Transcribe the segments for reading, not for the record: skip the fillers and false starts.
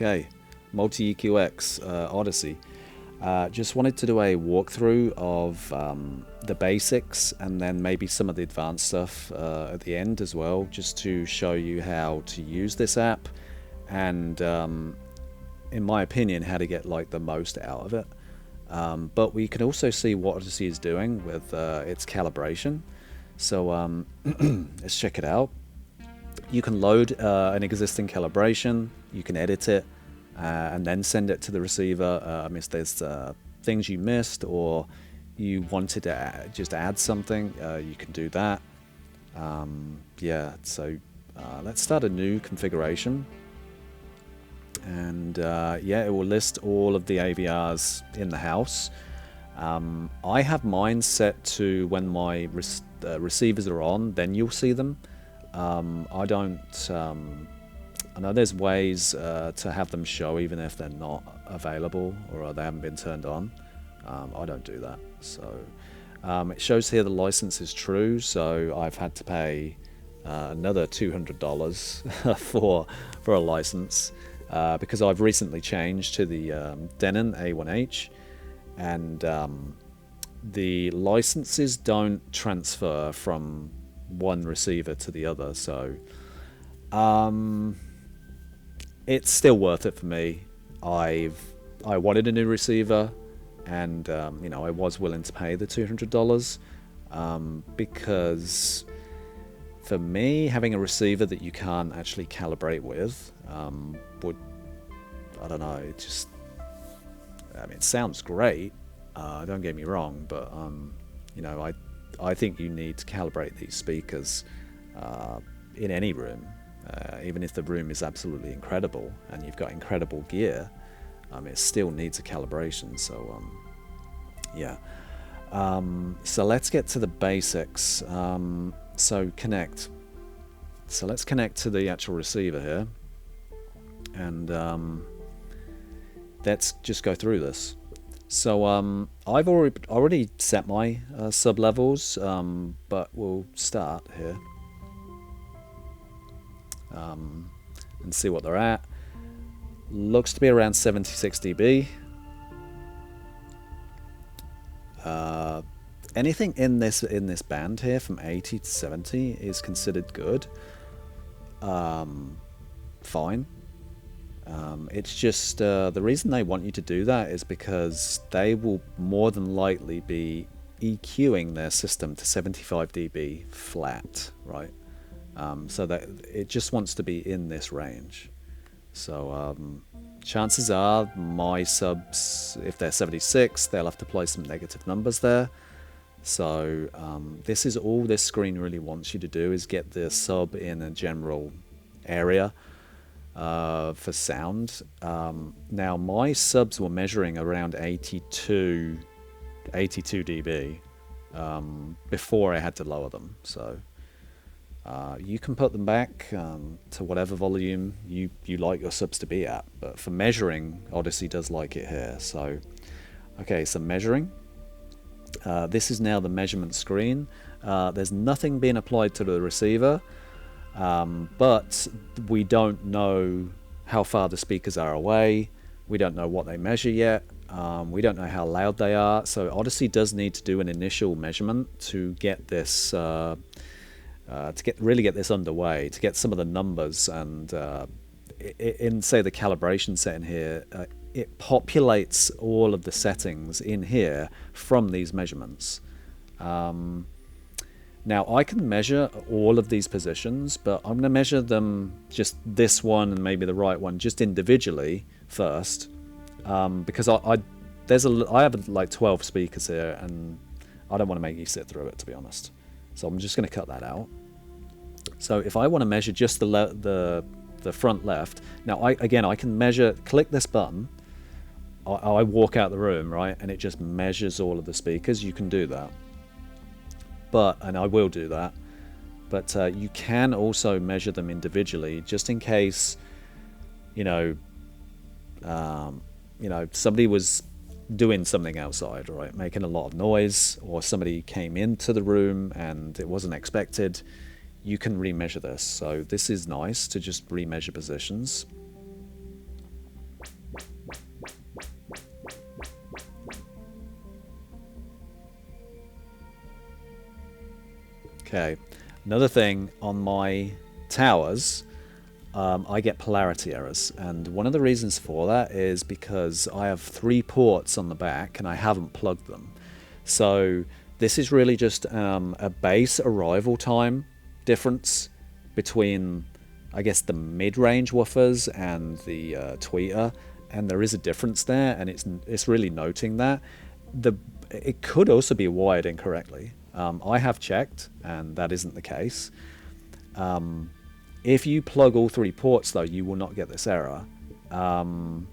Okay, MultEQ-X Audyssey. Just wanted to do a walkthrough of the basics and then maybe some of the advanced stuff at the end as well, just to show you how to use this app and in my opinion how to get like the most out of it. But we can also see what Audyssey is doing with its calibration. So let's check it out. You can load an existing calibration, you can edit it and then send it to the receiver. If there's things you missed or you wanted to just add something, you can do that. Yeah, so let's start a new configuration. And yeah, it will list all of the AVRs in the house. I have mine set to when my receivers are on, then you'll see them. I don't. I know there's ways to have them show even if they're not available or they haven't been turned on. I don't do that. So it shows here the license is true. So I've had to pay another $200 for a license because I've recently changed to the Denon A1H, and the licenses don't transfer from one receiver to the other, so it's still worth it for me. I wanted a new receiver, and you know, I was willing to pay the $200 because for me, having a receiver that you can't actually calibrate with would, I don't know, it just, I mean, it sounds great, don't get me wrong, but you know, I think you need to calibrate these speakers in any room, even if the room is absolutely incredible and you've got incredible gear, it still needs a calibration. So yeah, so let's get to the basics. So connect. So let's connect to the actual receiver here, and let's just go through this. So I've already set my sub levels, but we'll start here and see what they're at. Looks to be around 76 dB. Anything in this band here from 80 to 70 is considered good. Fine. It's just the reason they want you to do that is because they will more than likely be EQing their system to 75 dB flat, right? So that it just wants to be in this range. So chances are my subs, if they're 76, they'll have to play some negative numbers there. So this is all this screen really wants you to do, is get the sub in a general area for sound. Now my subs were measuring around 82 dB before I had to lower them. So you can put them back to whatever volume you like your subs to be at, but for measuring, Audyssey does like it here. So okay, so measuring. This is now the measurement screen. There's nothing being applied to the receiver, but we don't know how far the speakers are away. We don't know what they measure yet. We don't know how loud they are. So Audyssey does need to do an initial measurement to get this really get this underway, to get some of the numbers, and in say the calibration setting here, it populates all of the settings in here from these measurements. Now I can measure all of these positions, but I'm going to measure them, just this one and maybe the right one, just individually first, because I have like 12 speakers here and I don't want to make you sit through it, to be honest. So I'm just going to cut that out. So if I want to measure just the front left, now I can measure, click this button, I walk out the room, right, and it just measures all of the speakers. You can do that, and I will do that, but you can also measure them individually, just in case, you know, somebody was doing something outside, right, making a lot of noise, or somebody came into the room and it wasn't expected. You can remeasure this. So this is nice to just remeasure positions. Okay, another thing on my towers, I get polarity errors, and one of the reasons for that is because I have 3 ports on the back and I haven't plugged them. So this is really just a base arrival time difference between, I guess, the mid-range woofers and the tweeter, and there is a difference there, and it's really noting that. It could also be wired incorrectly. I have checked, and that isn't the case. If you plug all 3 ports, though, you will not get this error. I'll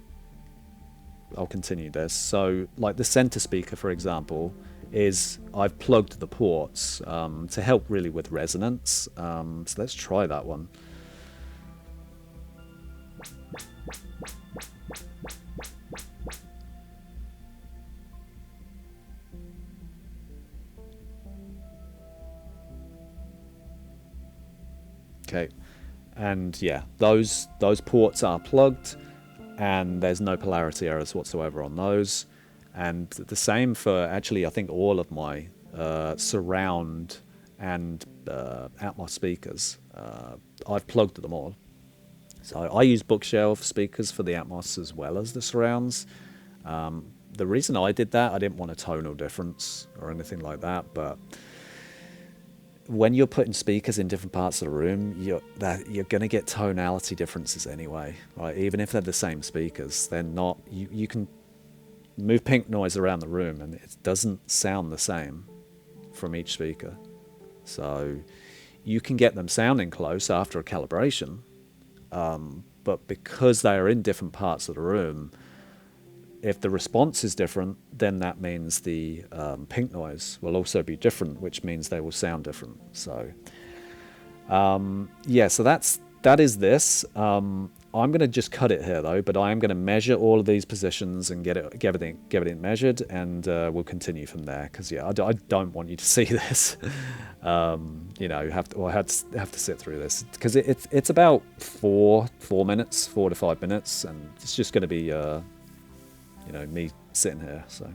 continue this. So, like the center speaker, for example, I've plugged the ports to help really with resonance. So let's try that one. Okay, and yeah, those ports are plugged, and there's no polarity errors whatsoever on those. And the same for actually, I think, all of my surround and Atmos speakers. I've plugged them all. So I use bookshelf speakers for the Atmos as well as the surrounds. The reason I did that, I didn't want a tonal difference or anything like that, but when you're putting speakers in different parts of the room, you're going to get tonality differences anyway, right? Even if they're the same speakers, they're not. You can move pink noise around the room, and it doesn't sound the same from each speaker. So you can get them sounding close after a calibration, but because they are in different parts of the room, if the response is different, then that means the pink noise will also be different, which means they will sound different. So yeah, so that is this. I'm going to just cut it here though, but I am going to measure all of these positions and get everything measured, and we'll continue from there. Because yeah, I don't want you to see this. You know, have to sit through this because it's about 4 minutes, 4 to 5 minutes, and it's just going to be you know, me sitting here. So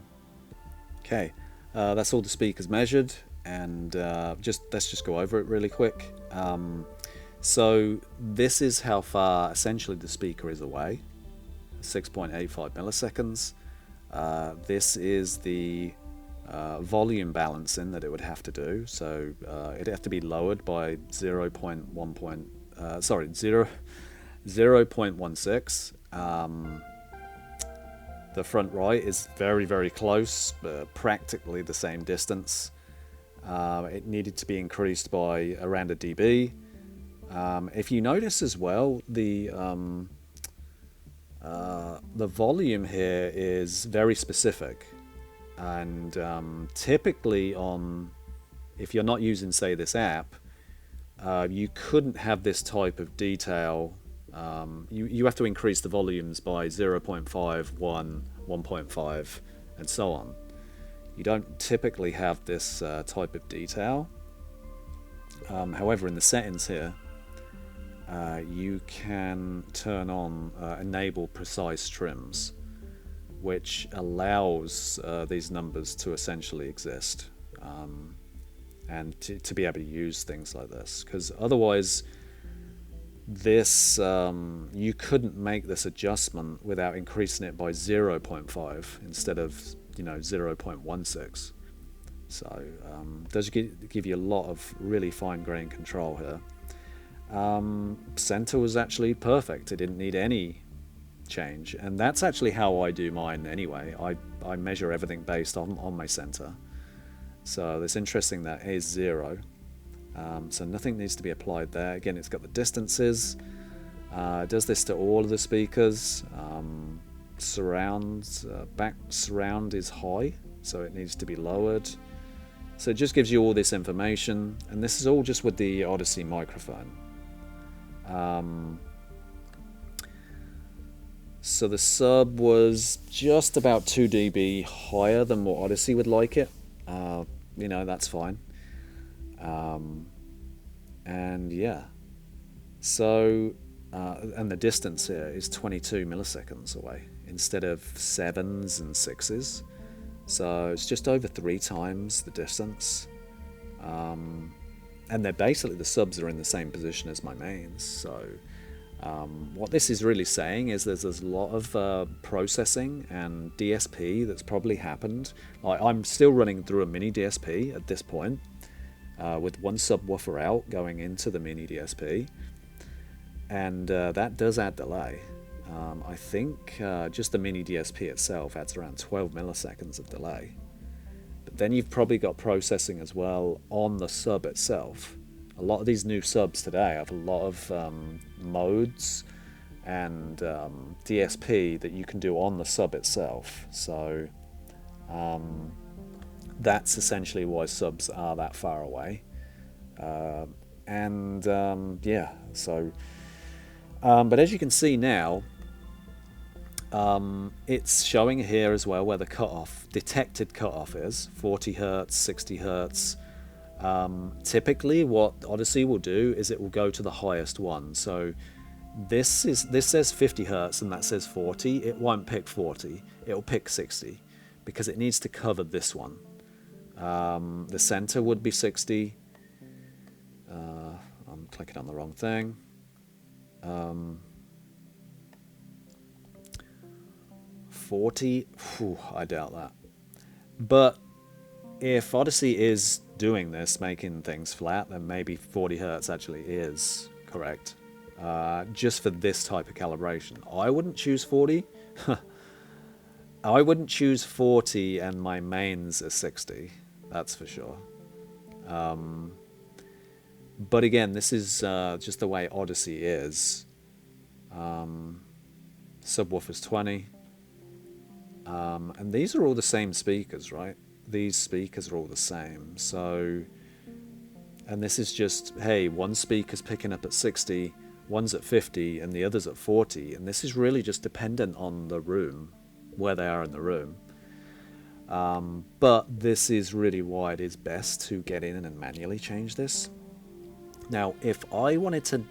okay, that's all the speakers measured, and let's just go over it really quick. So this is how far essentially the speaker is away, 6.85 milliseconds. This is the volume balancing that it would have to do. So it'd have to be lowered by 0.16. The front right is very, very close, practically the same distance. It needed to be increased by around a dB. If you notice as well, the volume here is very specific, and typically if you're not using, say, this app, you couldn't have this type of detail. You have to increase the volumes by 0.5, 1, 1.5, and so on. You don't typically have this type of detail. However, in the settings here, you can turn on enable precise trims, which allows these numbers to essentially exist, and to be able to use things like this, because otherwise this you couldn't make this adjustment without increasing it by 0.5 instead of 0.16. So it does give you a lot of really fine-grained control here. Center was actually perfect. It didn't need any change, and that's actually how I do mine anyway. I measure everything based on my center. So it's interesting that is 0. So nothing needs to be applied there. Again, it's got the distances. It does this to all of the speakers. Back surround is high, so it needs to be lowered. So it just gives you all this information, and this is all just with the Audyssey microphone. So the sub was just about 2 dB higher than what Audyssey would like it. That's fine. And yeah, so and the distance here is 22 milliseconds away instead of 7s and 6s, so it's just over 3 times the distance. and they're basically, the subs are in the same position as my mains. So what this is really saying is there's a lot of processing and DSP that's probably happened. I'm still running through a MINI-DSP at this point, with one subwoofer out going into the MINI-DSP, and that does add delay. I think just the MINI-DSP itself adds around 12 milliseconds of delay. But then you've probably got processing as well on the sub itself. A lot of these new subs today have a lot of modes and DSP that you can do on the sub itself. So that's essentially why subs are that far away. Yeah, so but as you can see now, it's showing here as well where the detected cutoff is 40 Hertz, 60 Hertz. Typically what Audyssey will do is it will go to the highest one. So this says 50 Hertz and that says 40. It won't pick 40, it will pick 60 because it needs to cover this one. The center would be 60. I'm clicking on the wrong thing. 40, I doubt that. But if Audyssey is doing this, making things flat, then maybe 40 Hertz actually is correct, just for this type of calibration. I wouldn't choose 40. I wouldn't choose 40 and my mains are 60, that's for sure. But again, this is just the way Audyssey is. Subwoofers 20. And these are all the same speakers, right? These speakers are all the same. So, and this is just, hey, one speaker's picking up at 60, one's at 50, and the other's at 40. And this is really just dependent on the room, where they are in the room. But this is really why it is best to get in and manually change this. Now, if I wanted to,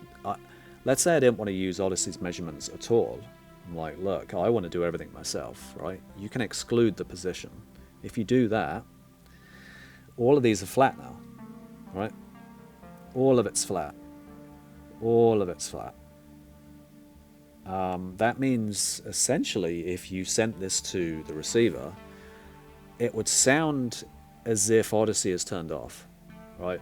let's say I didn't want to use Audyssey's measurements at all. I'm like, look, I want to do everything myself, right? You can exclude the position. If you do that, all of these are flat now, right? All of it's flat. All of it's flat. That means, essentially, if you sent this to the receiver, it would sound as if Audyssey is turned off, right?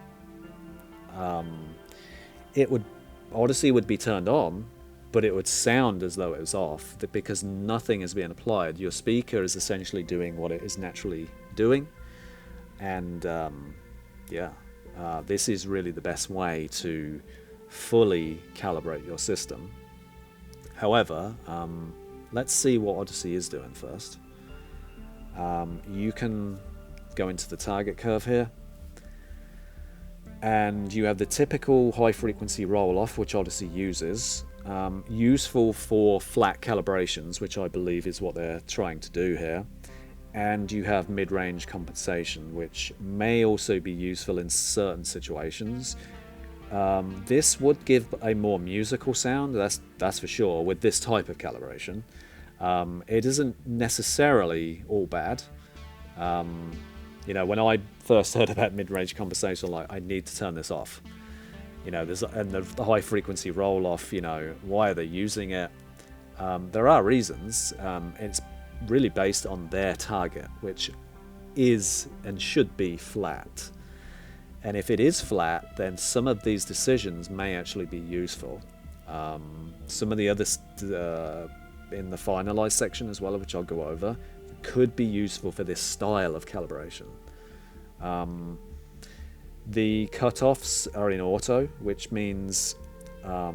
Audyssey would be turned on, but it would sound as though it was off, because nothing is being applied. Your speaker is essentially doing what it is naturally doing, and this is really the best way to fully calibrate your system. However, let's see what Audyssey is doing first. You can go into the target curve here, and you have the typical high frequency roll off, which Audyssey uses. Useful for flat calibrations, which I believe is what they're trying to do here. And you have mid-range compensation, which may also be useful in certain situations. This would give a more musical sound, that's for sure, with this type of calibration. It isn't necessarily all bad. You know, when I first heard about mid-range compensation, like, I need to turn this off. You know, and the high frequency roll off, you know, why are they using it? There are reasons. It's really based on their target, which is and should be flat. And if it is flat, then some of these decisions may actually be useful. Some of the others in the finalized section as well, which I'll go over, could be useful for this style of calibration. The cutoffs are in auto, which means, well,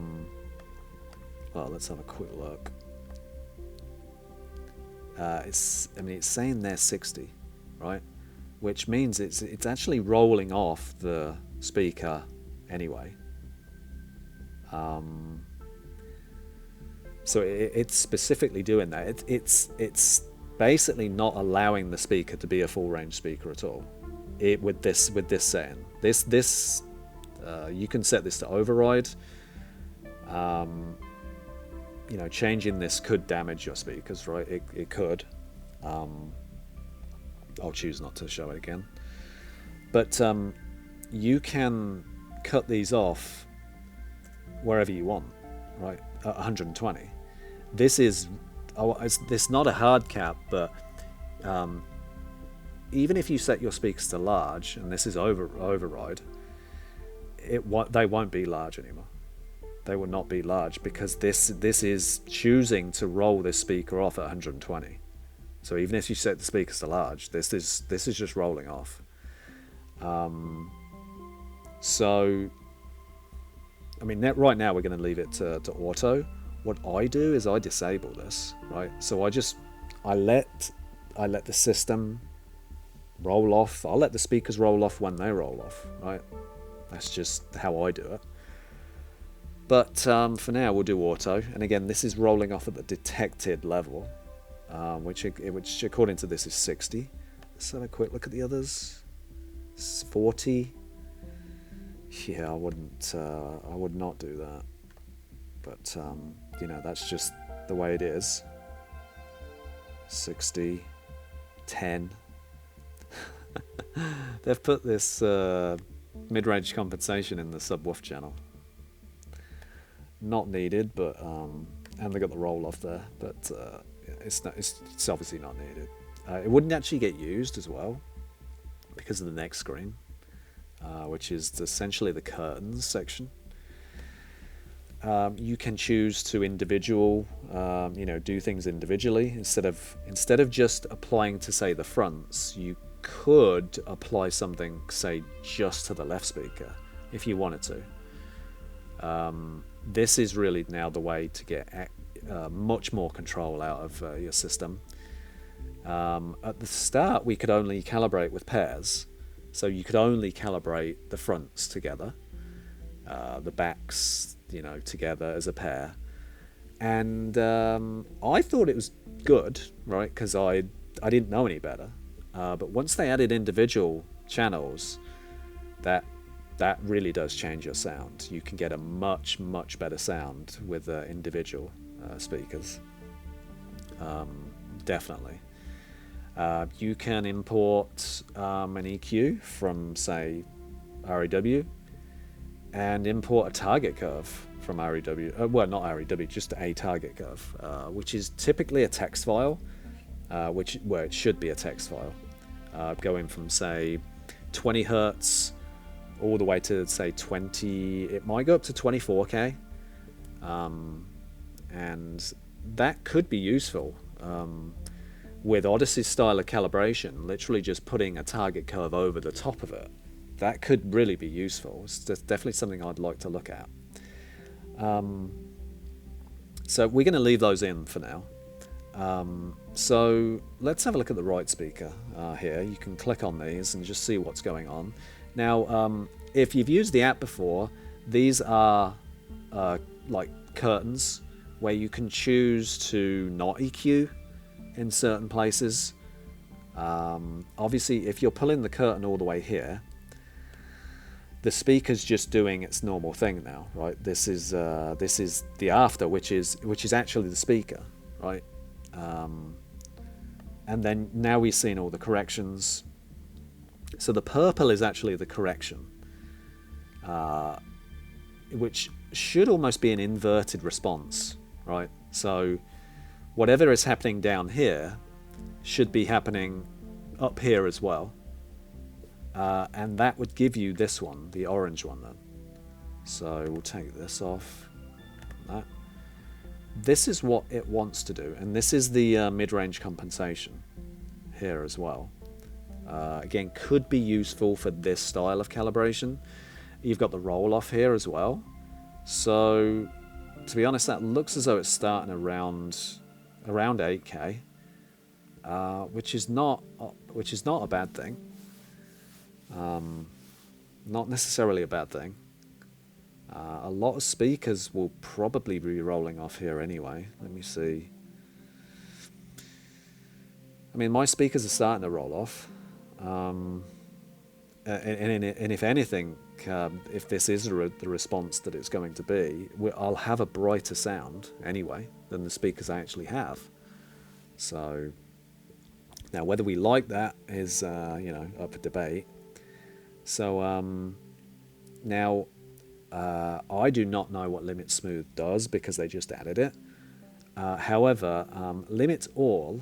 let's have a quick look. It's saying they're 60, right? Which means it's actually rolling off the speaker anyway. So it's specifically doing that. It's basically not allowing the speaker to be a full range speaker at all. With this setting, you can set this to override. You know, changing this could damage your speakers, right? It could. I'll choose not to show it again. But you can cut these off wherever you want, right, at 120. This is not a hard cap, but even if you set your speakers to large, and this is override, they won't be large anymore. They will not be large, because this is choosing to roll this speaker off at 120. So even if you set the speakers to large, this is just rolling off. So I mean, right now we're going to leave it to auto. What I do is I disable this, right? So I let the system roll off. I'll let the speakers roll off when they roll off, right? That's just how I do it. But for now we'll do auto, and again this is rolling off at the detected level, which according to this is 60. Let's have a quick look at the others. It's 40. Yeah, I would not do that. But you know, that's just the way it is. 60, 10. They've put this mid-range compensation in the subwoofer channel. Not needed, but and they got the roll off there, but it's obviously not needed. It wouldn't actually get used as well because of the next screen, which is essentially the curtains section. You can choose to do things individually instead of just applying to, say, the fronts. You could apply something, say, just to the left speaker if you wanted to. This is really now the way to get much more control out of your system. At the start, we could only calibrate with pairs, so you could only calibrate the fronts together, the backs, together as a pair. And I thought it was good, right? Because I didn't know any better. But once they added individual channels, that really does change your sound. You can get a much much better sound with individual speakers. Definitely. You can import an EQ from, say, RAW, and import a target curve from RAW. Well, not RAW, just a target curve, which is typically a text file, where it should be a text file, going from, say, 20 hertz all the way to, say, 20. It might go up to 24K, and that could be useful. With Audyssey's style of calibration, literally just putting a target curve over the top of it, that could really be useful. It's definitely something I'd like to look at. So we're going to leave those in for now. So let's have a look at the right speaker here. You can click on these and just see what's going on. Now, if you've used the app before, these are like curtains where you can choose to not EQ in certain places. Obviously, if you're pulling the curtain all the way here, the speaker's just doing its normal thing now, right? This is the after, which is actually the speaker, right? And then now we've seen all the corrections. So the purple is actually the correction, which should almost be an inverted response, right? So whatever is happening down here should be happening up here as well. And that would give you this one, the orange one then. So we'll take this off. That. This is what it wants to do, and this is the mid-range compensation here as well. Again, could be useful for this style of calibration. You've got the roll-off here as well. So, to be honest, that looks as though it's starting around 8K, which is not a bad thing. Not necessarily a bad thing. A lot of speakers will probably be rolling off here anyway. Let me see. I mean, my speakers are starting to roll off. And if anything, if this is the response that it's going to be, I'll have a brighter sound anyway than the speakers I actually have. So now whether we like that is up for debate. So now I do not know what limit smooth does because they just added it. However, limit all,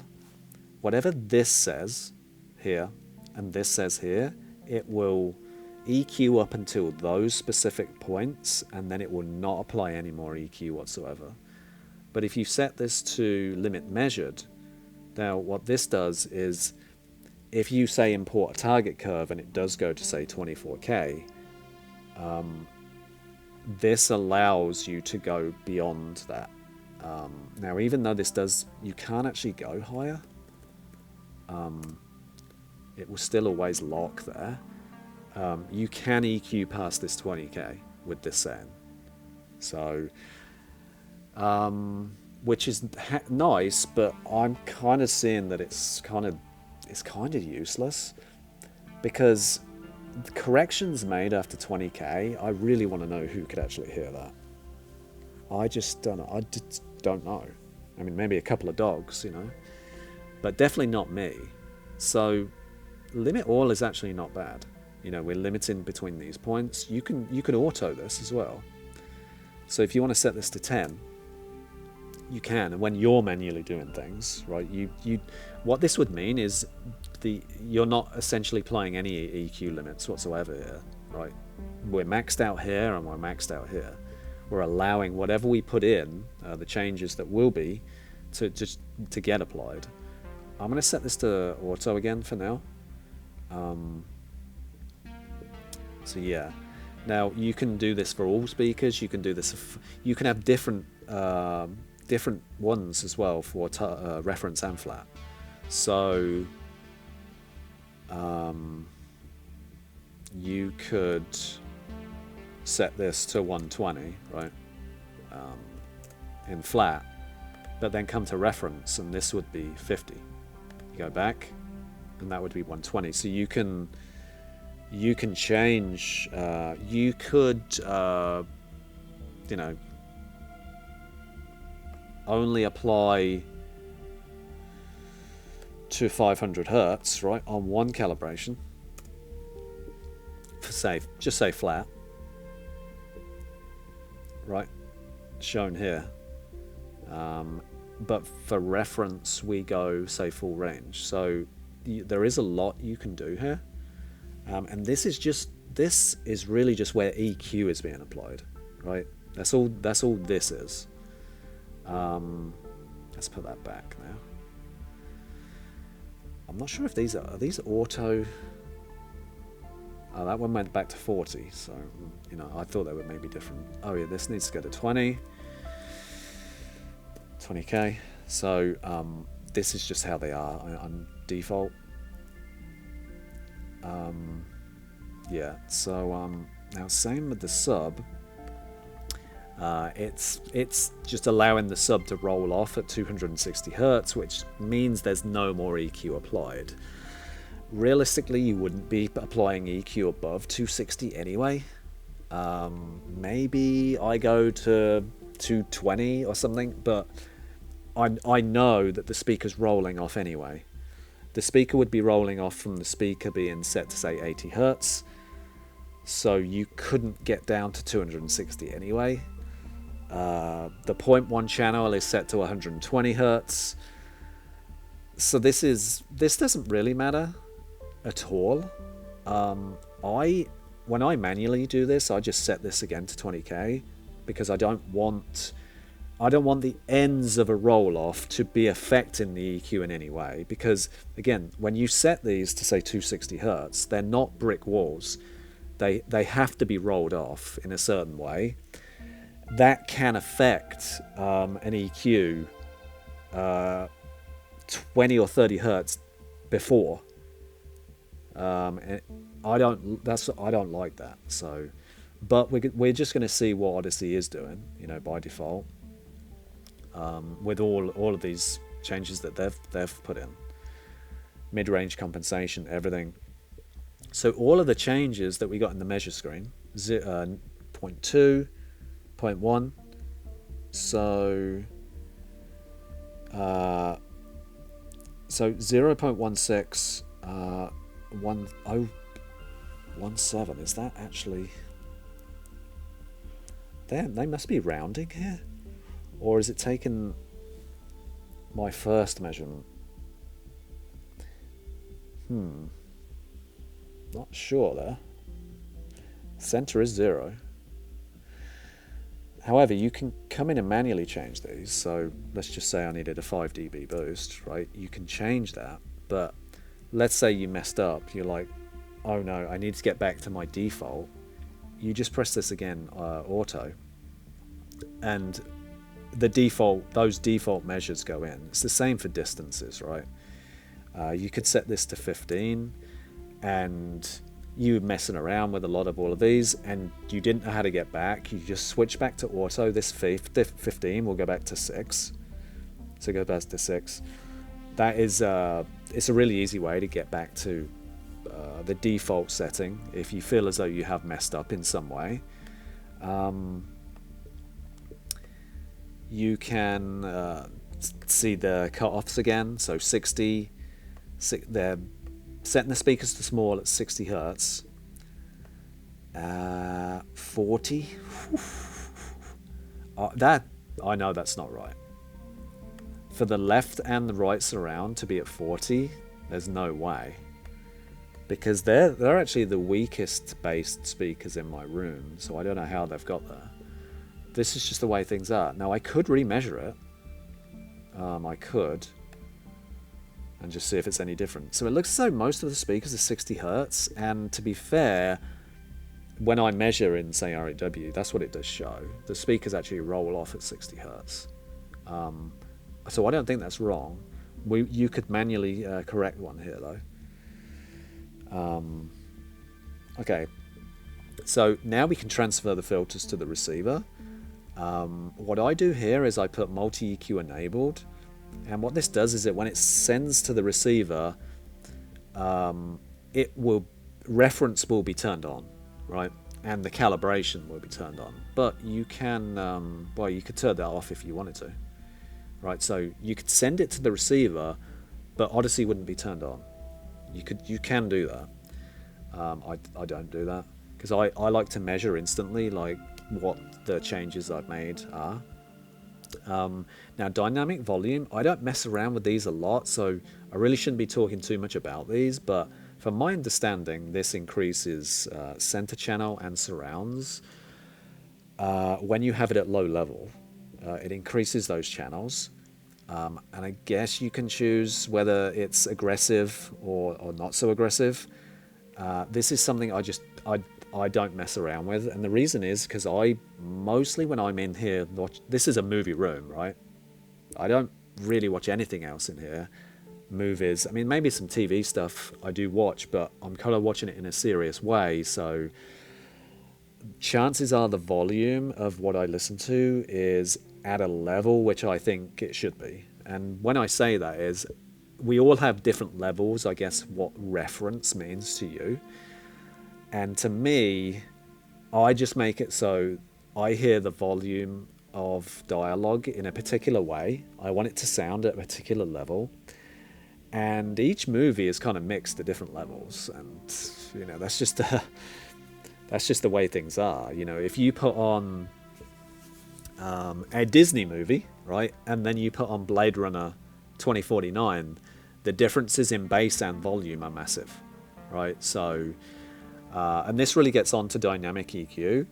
whatever this says here and this says here, it will EQ up until those specific points, and then it will not apply any more EQ whatsoever. But if you set this to limit measured, now what this does is, if you say import a target curve and it does go to say 24K, this allows you to go beyond that. Now, even though this does, you can't actually go higher. It will still always lock there. You can EQ past this 20K with this setting. So, which is nice, but I'm kind of seeing that it's kind of useless, because the corrections made after 20K, I really want to know who could actually hear that. I just don't know. I just don't know. I mean, maybe a couple of dogs, you know, but definitely not me. So limit all is actually not bad. You know, we're limiting between these points. You can auto this as well. So if you want to set this to 10, you can. And when you're manually doing things, right, what this would mean is you're not essentially applying any EQ limits whatsoever here, right? We're maxed out here and we're maxed out here. We're allowing whatever we put in, the changes that will be, to get applied. I'm going to set this to auto again for now. So yeah, now you can do this for all speakers. You can do this. You can have different ones as well for reference and flat. So you could set this to 120, right, in flat, but then come to reference and this would be 50. You go back and that would be 120. So you can change, you could you know, only apply to 500 hertz, right, on one calibration, for just say flat, right, shown here, but for reference we go say full range. So there is a lot you can do here, and this is really just where EQ is being applied, right? That's all this is. Let's put that back now. I'm not sure if these are these auto. Oh, that one went back to 40, so, you know, I thought they were maybe different. Oh yeah, this needs to go to 20K. So this is just how they are on default. Yeah, so now same with the sub. It's just allowing the sub to roll off at 260 hertz, which means there's no more EQ applied. Realistically, you wouldn't be applying EQ above 260 anyway. Maybe I go to 220 or something, but I know that the speaker's rolling off anyway. The speaker would be rolling off from the speaker being set to say 80 hertz, so you couldn't get down to 260 anyway. The 0.1 channel is set to 120 hertz, so this doesn't really matter at all. When I manually do this, I just set this again to 20K because I don't want the ends of a roll off to be affecting the EQ in any way, because again, when you set these to say 260 hertz, they're not brick walls. They have to be rolled off in a certain way. That can affect an EQ 20 or 30 hertz before. I don't like that. So, but we're just going to see what Audyssey is doing, you know, by default, with all of these changes that they've put in, mid-range compensation, everything. So all of the changes that we got in the measure screen, 0.2, 0.1, so 0.16, 1017, is that actually they must be rounding here. Or is it taken my first measurement? Not sure there. Center is 0. However, you can come in and manually change these. So let's just say I needed a 5 dB boost, right? You can change that, but let's say you messed up. You're like, oh no, I need to get back to my default. You just press this again, auto, and the default, those default measures go in. It's the same for distances, right? You could set this to 15, and you were messing around with a lot of all of these, and you didn't know how to get back. You just switch back to auto. This 15 will go back to 6. So go back to 6. That is, it's a really easy way to get back to the default setting if you feel as though you have messed up in some way. You can see the cut-offs again. So 60, they're setting the speakers to small at 60 Hertz. 40. That, I know that's not right. For the left and the right surround to be at 40, there's no way. Because they're actually the weakest based speakers in my room, so I don't know how they've got there. This is just the way things are. Now I could remeasure it. I could. And just see if it's any different. So it looks as though most of the speakers are 60 Hertz, and to be fair, when I measure in, say, RAW, that's what it does show. The speakers actually roll off at 60 Hertz. So I don't think that's wrong. You could manually correct one here, though. Okay, so now we can transfer the filters to the receiver. What I do here is I put MultEQ enabled, and what this does is that when it sends to the receiver, reference will be turned on, right? And the calibration will be turned on. But you can, well, you could turn that off if you wanted to, right? So you could send it to the receiver, but Audyssey wouldn't be turned on. You can do that. I don't do that because I like to measure instantly, like what the changes I've made are. Now dynamic volume, I don't mess around with these a lot, so I really shouldn't be talking too much about these, but from my understanding this increases center channel and surrounds. When you have it at low level, it increases those channels, and I guess you can choose whether it's aggressive or not so aggressive. This is something I don't mess around with, and the reason is because mostly when I'm in here, this is a movie room, right? I don't really watch anything else in here. Movies, I mean, maybe some TV stuff I do watch, but I'm kind of watching it in a serious way, so chances are the volume of what I listen to is at a level which I think it should be. And when I say that is, we all have different levels, I guess, what reference means to you. And to me, I just make it so I hear the volume of dialogue in a particular way. I want it to sound at a particular level. And each movie is kind of mixed at different levels. And, you know, that's just the way things are. You know, if you put on a Disney movie, right, and then you put on Blade Runner 2049, the differences in bass and volume are massive, right? So, and this really gets on to dynamic EQ.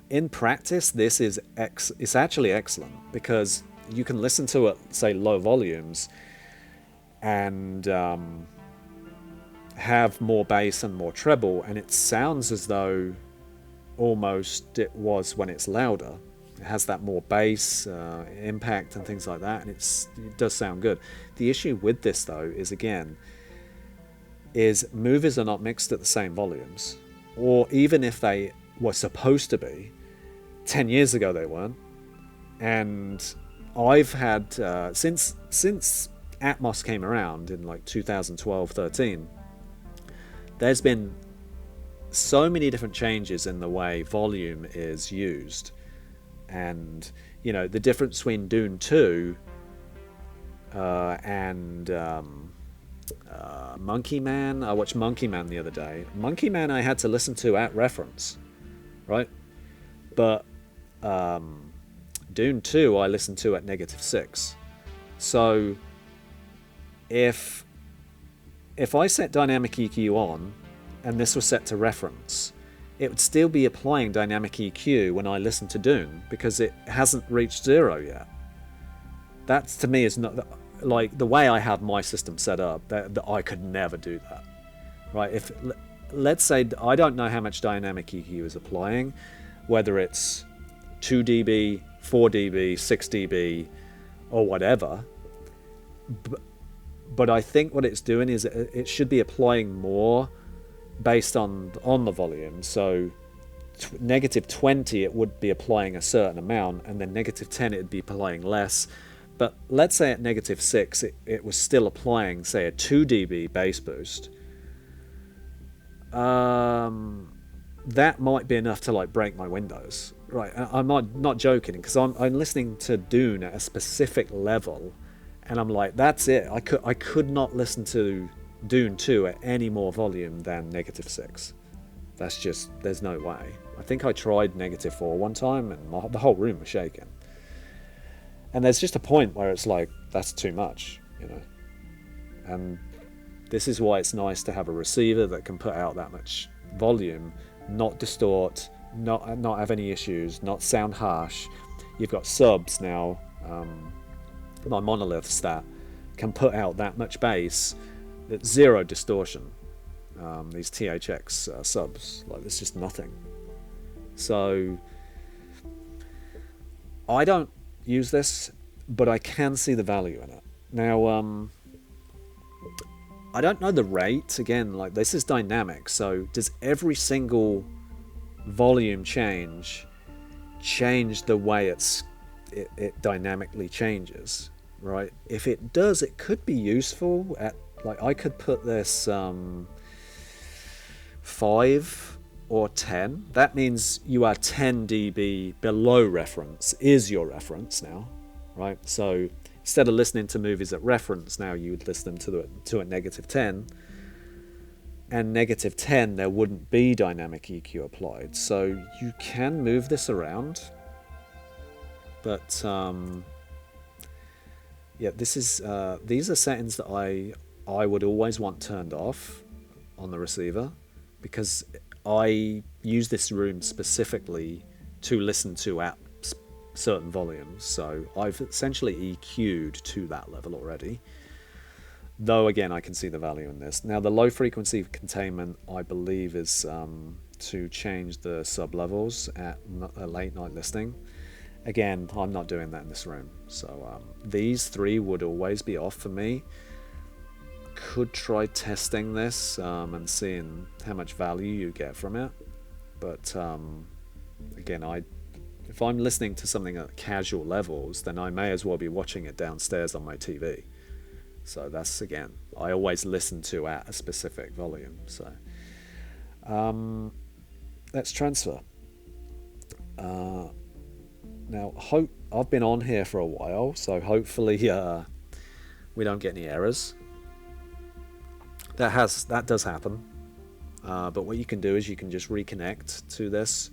In practice, this is it's actually excellent because you can listen to it, say, low volumes, and have more bass and more treble, and it sounds as though almost it was when it's louder. It has that more bass impact and things like that, and it does sound good. The issue with this, though, is again, movies are not mixed at the same volumes, or even if they were supposed to be, 10 years ago they weren't. And I've had since Atmos came around in like 2012-13, there's been so many different changes in the way volume is used. And, you know, the difference between Dune 2 and Monkey Man. I watched Monkey Man the other day. Monkey Man I had to listen to at reference, right? But Dune 2 I listen to at -6. So if I set dynamic EQ on and this was set to reference, it would still be applying dynamic EQ when I listen to Dune because it hasn't reached 0 yet. That to me is not like the way I have my system set up, that I could never do that. Right? If let's say I don't know how much dynamic EQ is applying, whether it's 2 dB, 4 dB, 6 dB, or whatever. But I think what it's doing is it should be applying more based on the volume. So -20 it would be applying a certain amount, and then -10 it would be applying less. But let's say at -6 it was still applying, say, a 2 dB bass boost. That might be enough to like break my windows, right? I'm not joking, because I'm listening to Dune at a specific level, and I'm like, that's it. I could not listen to Dune 2 at any more volume than -6. That's just, there's no way. I think I tried -4 one time, and the whole room was shaking. And there's just a point where it's like, that's too much, you know. And this is why it's nice to have a receiver that can put out that much volume, not distort, not have any issues, not sound harsh. You've got subs now, my monoliths that can put out that much bass, that's 0 distortion. These THX subs, like, there's just nothing. So I don't use this, but I can see the value in it. Now, I don't know the rate. Again, like, this is dynamic, so does every single volume change the way it dynamically changes, right? If it does, it could be useful at, like, I could put this 5 or 10. That means you are 10 dB below reference is your reference now, right? So instead of listening to movies at reference, now you would listen to a -10, and -10 there wouldn't be dynamic EQ applied. So you can move this around, but yeah, this is these are settings that I would always want turned off on the receiver, because I use this room specifically to listen to at certain volumes. So I've essentially EQ'd to that level already. Though again, I can see the value in this. Now the low frequency containment, I believe, is to change the sub levels at a late night listening. Again, I'm not doing that in this room. So these 3 would always be off for me. Could try testing this and seeing how much value you get from it, but again, if I'm listening to something at casual levels, then I may as well be watching it downstairs on my TV. So that's, again, I always listen to at a specific volume. So let's transfer. Now I've been on here for a while, so hopefully we don't get any errors. That does happen, but what you can do is you can just reconnect to this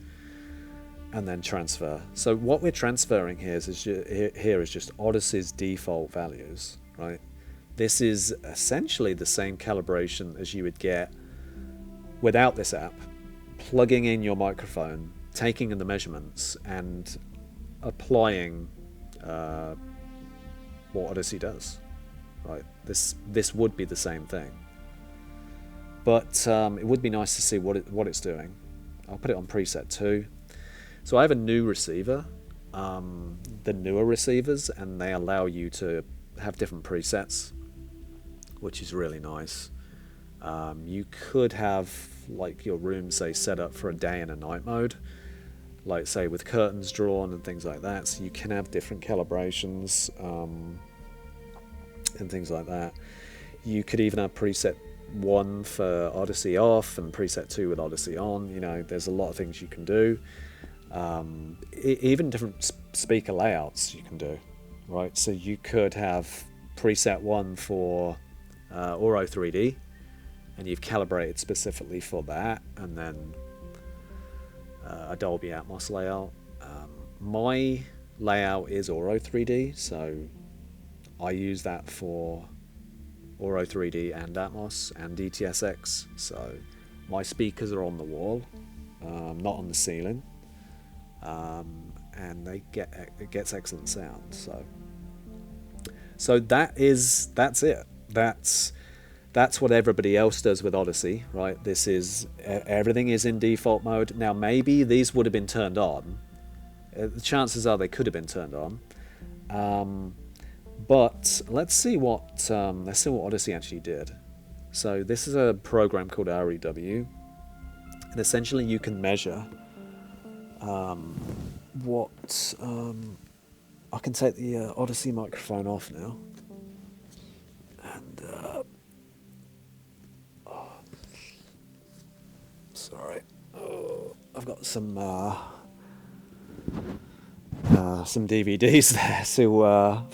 and then transfer. So what we're transferring here is just Audyssey's default values, right? This is essentially the same calibration as you would get without this app, plugging in your microphone, taking in the measurements, and applying what Audyssey does, right? This would be the same thing. But it would be nice to see what it's doing. I'll put it on preset 2. So I have a new receiver, the newer receivers, and they allow you to have different presets, which is really nice. You could have, like, your room, say, set up for a day and a night mode, like, say, with curtains drawn and things like that. So you can have different calibrations and things like that. You could even have preset 1 for Audyssey off and preset 2 with Audyssey on. You know, there's a lot of things you can do. Even different speaker layouts you can do, right? So you could have preset 1 for Auro 3D, and you've calibrated specifically for that, and then a Dolby Atmos layout. My layout is Auro 3D, so I use that for Auro 3D and Atmos and DTSX. So my speakers are on the wall, not on the ceiling, and it gets excellent sound. So that's it. That's what everybody else does with Audyssey, right? This is everything is in default mode. Now maybe these would have been turned on. The chances are they could have been turned on. But let's see what Audyssey actually did. So this is a program called REW, and essentially you can measure what. I can take the Audyssey microphone off now, and sorry, I've got some DVDs there to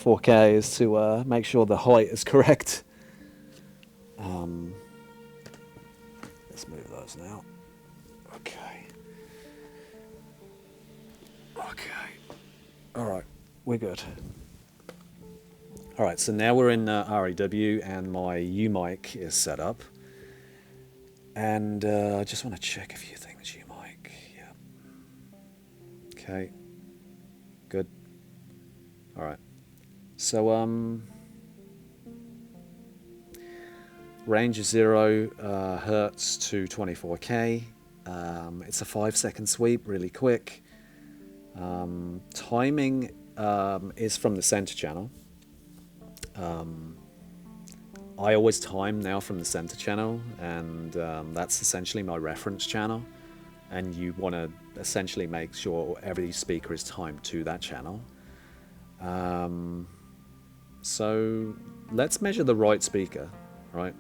4Ks to make sure the height is correct. Let's move those now. Okay. All right, we're good. All right, so now we're in REW and my U-mic is set up. And I just want to check a few things. U-mic, yeah. Okay. Good. All right. So range is 0 hertz to 24K. It's a 5-second sweep, really quick. Timing is from the center channel. I always time now from the center channel, and that's essentially my reference channel. And you want to essentially make sure every speaker is timed to that channel. So let's measure the right speaker, right?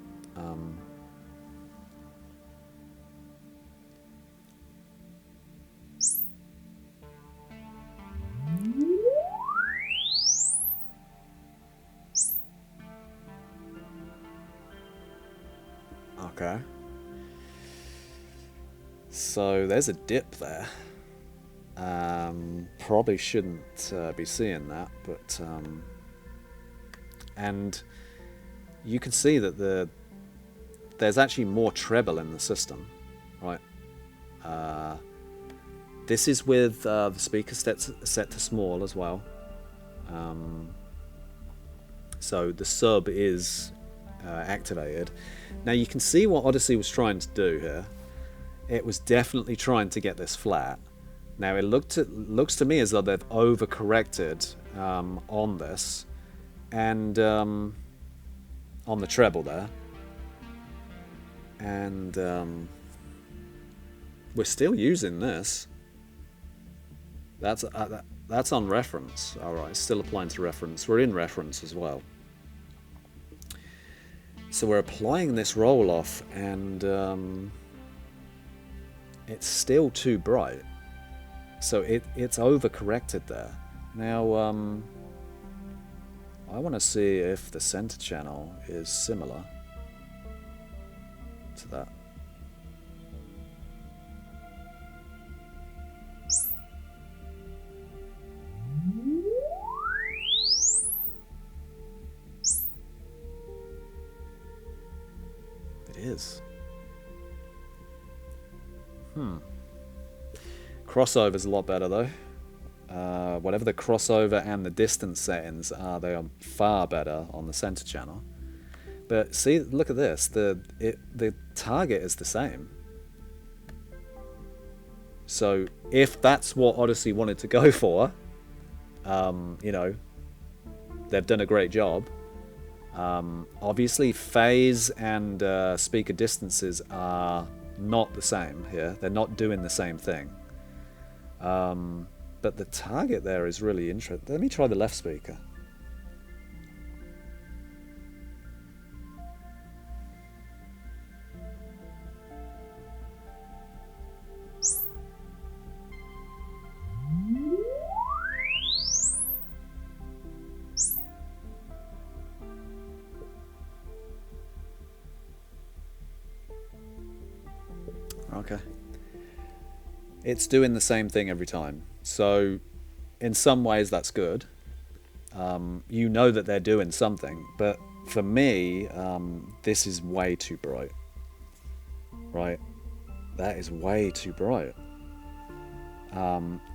Okay. So there's a dip there. Probably shouldn't be seeing that, but and you can see that there's actually more treble in the system, right? This is with the speaker set to small as well. So the sub is activated. Now you can see what Audyssey was trying to do here. It was definitely trying to get this flat. Now it looks to me as though they've overcorrected on this, and on the treble there, and we're still using this. That's on reference. All right, still applying to reference. We're in reference as well. So we're applying this roll off, and it's still too bright. So it's overcorrected there. Now I want to see if the center channel is similar to that. It is. Crossover's a lot better though. Whatever the crossover and the distance settings are, they are far better on the center channel. But see, look at this. The target is the same. So if that's what Audyssey wanted to go for, you know, they've done a great job. Obviously, phase and speaker distances are not the same here. They're not doing the same thing. But the target there is really interesting. Let me try the left speaker. Okay. it's doing the same thing every time. So in some ways that's good. You know that they're doing something, but for me, this is way too bright. Right? That is way too bright.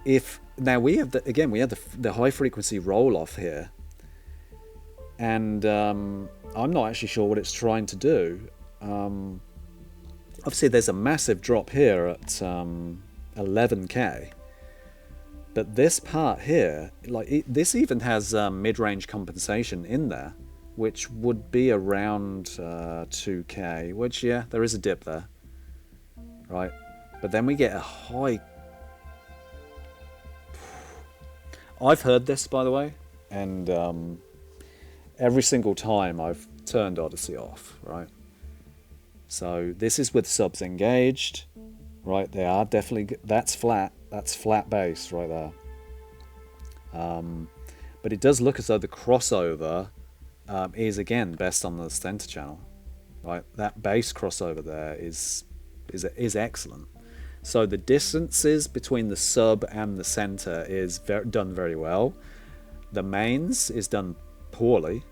If now we have the high frequency roll off here, and I'm not actually sure what it's trying to do. Obviously, there's a massive drop here at 11K. But this part here, this even has mid-range compensation in there, which would be around 2K, which, yeah, there is a dip there, right? But then we get a high... I've heard this, by the way, and every single time I've turned Audyssey off, right? So this is with subs engaged, right? They are definitely... That's flat bass right there. But it does look as though the crossover is again best on the center channel, right? That bass crossover there is excellent. So the distances between the sub and the center is done very well. The mains is done poorly,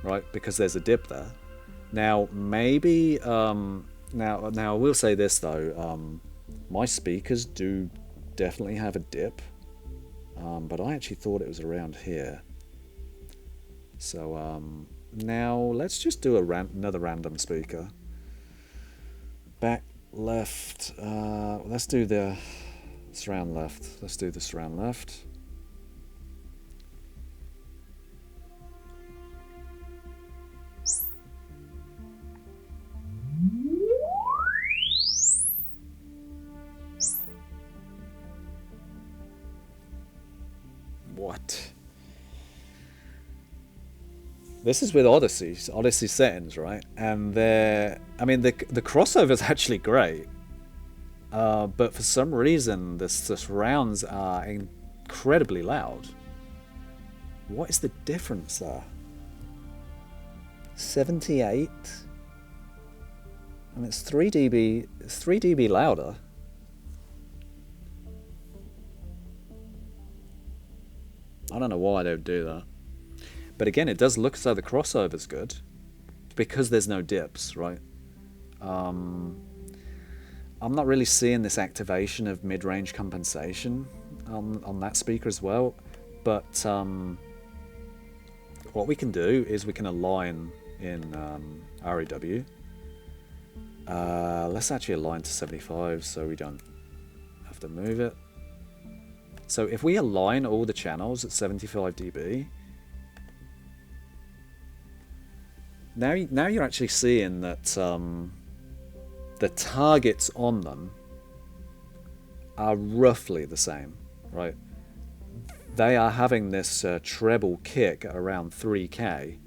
right? Because there's a dip there. Now maybe now I will say this though, my speakers do definitely have a dip, but I actually thought it was around here. So now let's just do another random speaker. Back left, let's do the surround left. Let's do the surround left. What? This is with Audyssey settings, right? And the crossover is actually great, but for some reason the surrounds are incredibly loud. What is the difference there? 78, and it's 3 dB. It's 3 dB louder. I don't know why they would do that. But again, it does look as though the crossover's good because there's no dips, right? I'm not really seeing this activation of mid-range compensation on that speaker as well. But what we can do is we can align in RAW. Let's actually align to 75 so we don't have to move it. So if we align all the channels at 75 dB, now you're actually seeing that the targets on them are roughly the same, right? They are having this treble kick at around 3K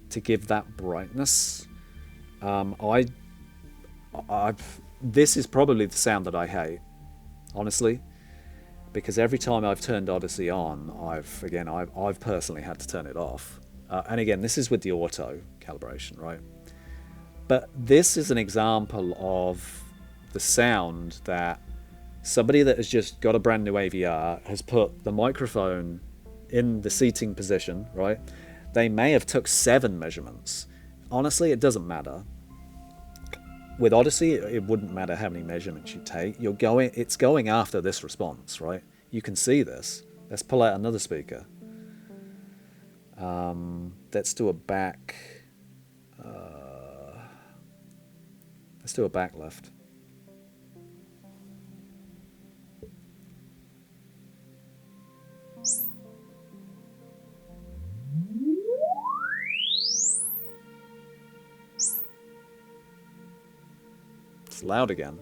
to give that brightness. This is probably the sound that I hate, honestly. Because every time I've turned Audyssey on, I've personally had to turn it off. And again, this is with the auto calibration, right? But this is an example of the sound that somebody that has just got a brand new AVR has put the microphone in the seating position, right? They may have took 7 measurements. Honestly, it doesn't matter. With Audyssey, it wouldn't matter how many measurements you take. It's going after this response, right? You can see this. Let's pull out another speaker. Let's do a back. Let's do a back left. It's loud again.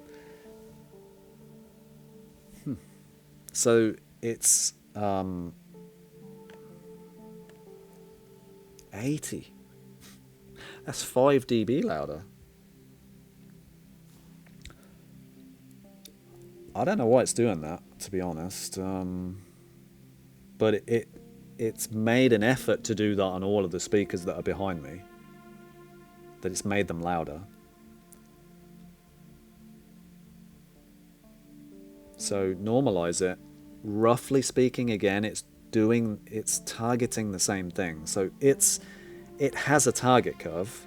So it's 80. That's 5 dB louder. I don't know why it's doing that, to be honest. But it's made an effort to do that on all of the speakers that are behind me. That it's made them louder. So normalize it. Roughly speaking, again, it's targeting the same thing. So it has a target curve,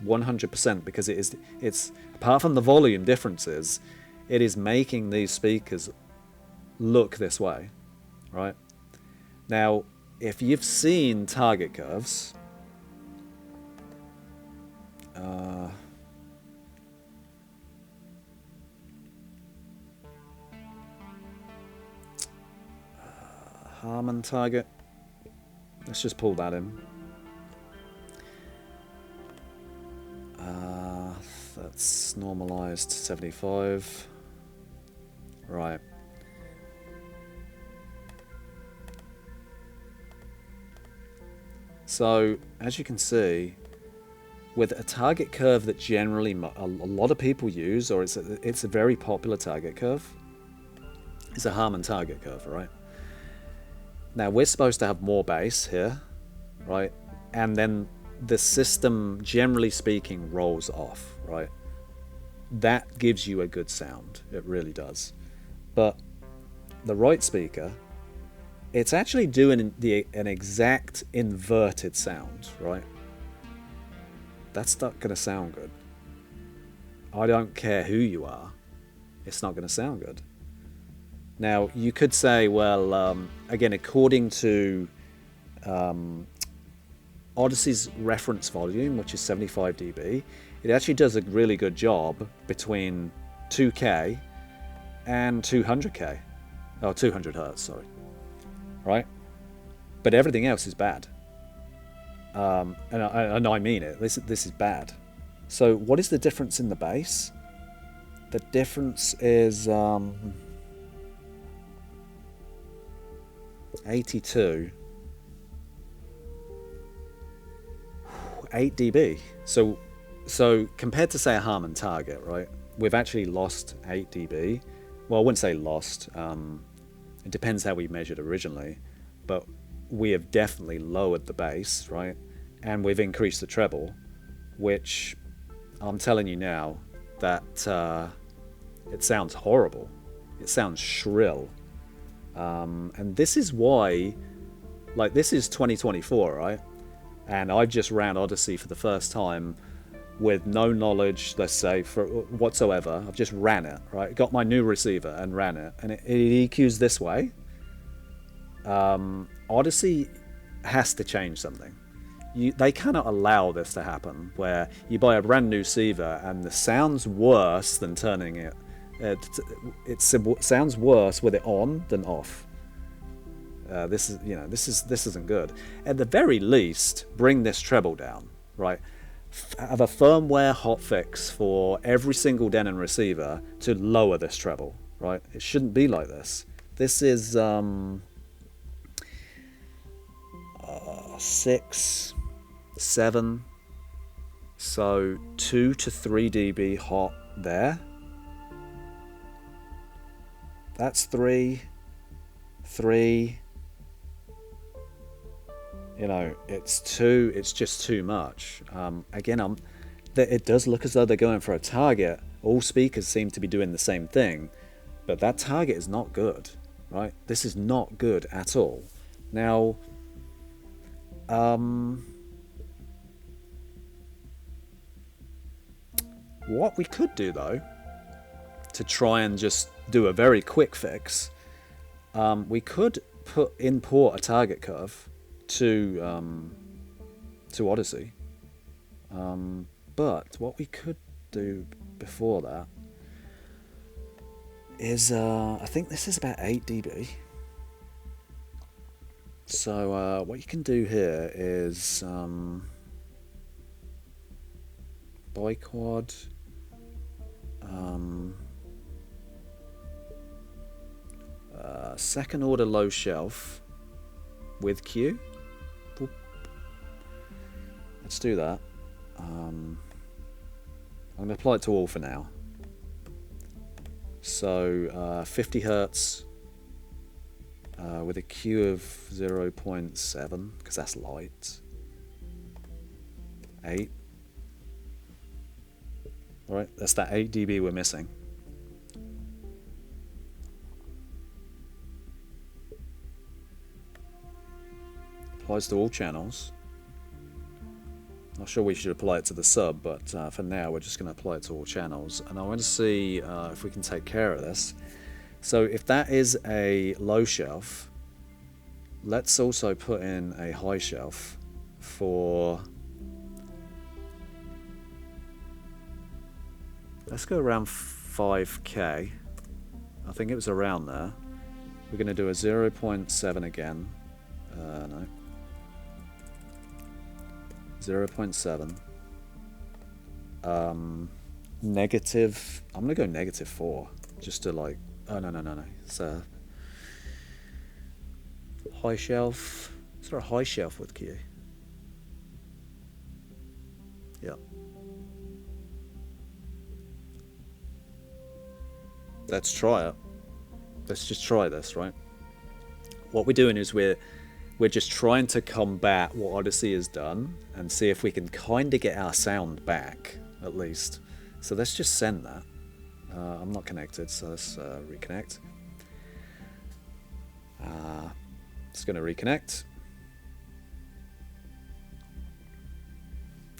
100%, because it's apart from the volume differences, it is making these speakers look this way, right? Now, if you've seen target curves, Harman target, let's just pull that in. That's normalized 75, right? So as you can see, with a target curve that generally a lot of people use, or it's a very popular target curve, is a Harman target curve, right? Now we're supposed to have more bass here, right? And then the system, generally speaking, rolls off, right? That gives you a good sound. It really does. But the right speaker, it's actually doing an exact inverted sound, right? That's not going to sound good. I don't care who you are. It's not going to sound good. Now, you could say, well, again, according to Audyssey's reference volume, which is 75 dB, it actually does a really good job between 2K and 200K. Oh, 200 Hertz, sorry. Right? But everything else is bad. And I mean it. This is bad. So what is the difference in the bass? The difference is 82. 8 dB. So compared to, say, a Harman target, right? We've actually lost 8 dB. Well, I wouldn't say lost. It depends how we measured originally, but we have definitely lowered the bass, right? And we've increased the treble, which I'm telling you now that it sounds horrible. It sounds shrill. And this is why, like, this is 2024, right? And I just ran Audyssey for the first time with no knowledge, let's say, for whatsoever. I've just ran it, right? Got my new receiver and ran it, and it EQs this way. Audyssey has to change something. They cannot allow this to happen, where you buy a brand new receiver and the sound's worse than turning it. It sounds worse with it on than off. This isn't good. At the very least, bring this treble down, right? Have a firmware hotfix for every single Denon receiver to lower this treble, right? It shouldn't be like this. This is 6, 7, so 2 to 3 dB hot there. That's 3. You know, it's 2. It's just too much. Again, it does look as though they're going for a target. All speakers seem to be doing the same thing, but that target is not good, right? This is not good at all. Now, what we could do, though, to try and just do a very quick fix, we could import a target curve to Audyssey, but what we could do before that is I think this is about 8 dB. So what you can do here is biquad, second order low shelf with Q. Boop. Let's do that. I'm going to apply it to all for now. So 50 Hertz with a Q of 0.7, because that's light. 8. Alright, that's that 8 dB we're missing. Applies to all channels. Not sure we should apply it to the sub, but for now we're just going to apply it to all channels. And I want to see if we can take care of this. So if that is a low shelf, let's also put in a high shelf for... Let's go around 5K. I think it was around there. We're going to do a 0.7 again. No. 0.7. Negative. I'm going to go -4. Just to like... Oh, no. It's a high shelf. Is there a high shelf with Q? Yep. Let's try it. Let's just try this, right? What we're doing is we're just trying to combat what Audyssey has done and see if we can kind of get our sound back, at least. So let's just send that. I'm not connected, so let's reconnect. It's going to reconnect.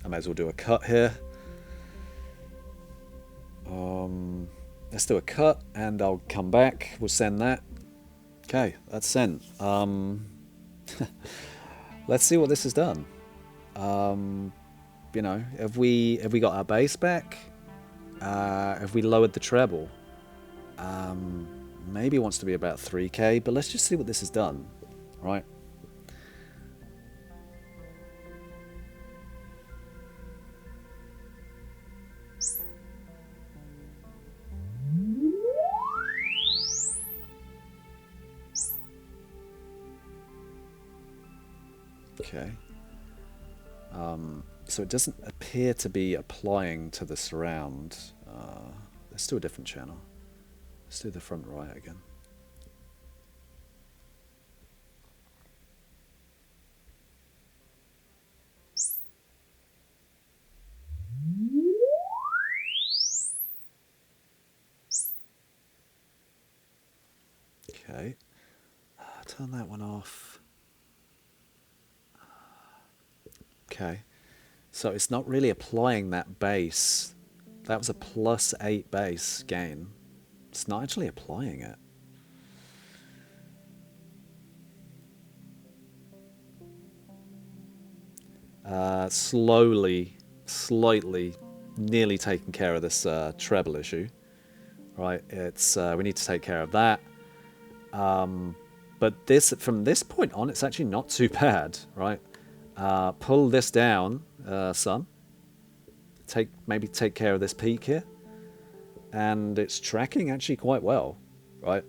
I may as well do a cut here. Let's do a cut and I'll come back. We'll send that. Okay, that's sent. Let's see what this has done. You know, have we got our bass back? Have we lowered the treble? Maybe it wants to be about 3K, but let's just see what this has done. Right. Okay. So it doesn't appear to be applying to the surround. Let's do a different channel. Let's do the front right again. Okay. Turn that one off. Okay, so it's not really applying that bass. That was a +8 bass gain. It's not actually applying it. Slightly, nearly taking care of this treble issue. Right, it's we need to take care of that. But this, from this point on, it's actually not too bad, right? Pull this down, son. Maybe take care of this peak here, and it's tracking actually quite well, right?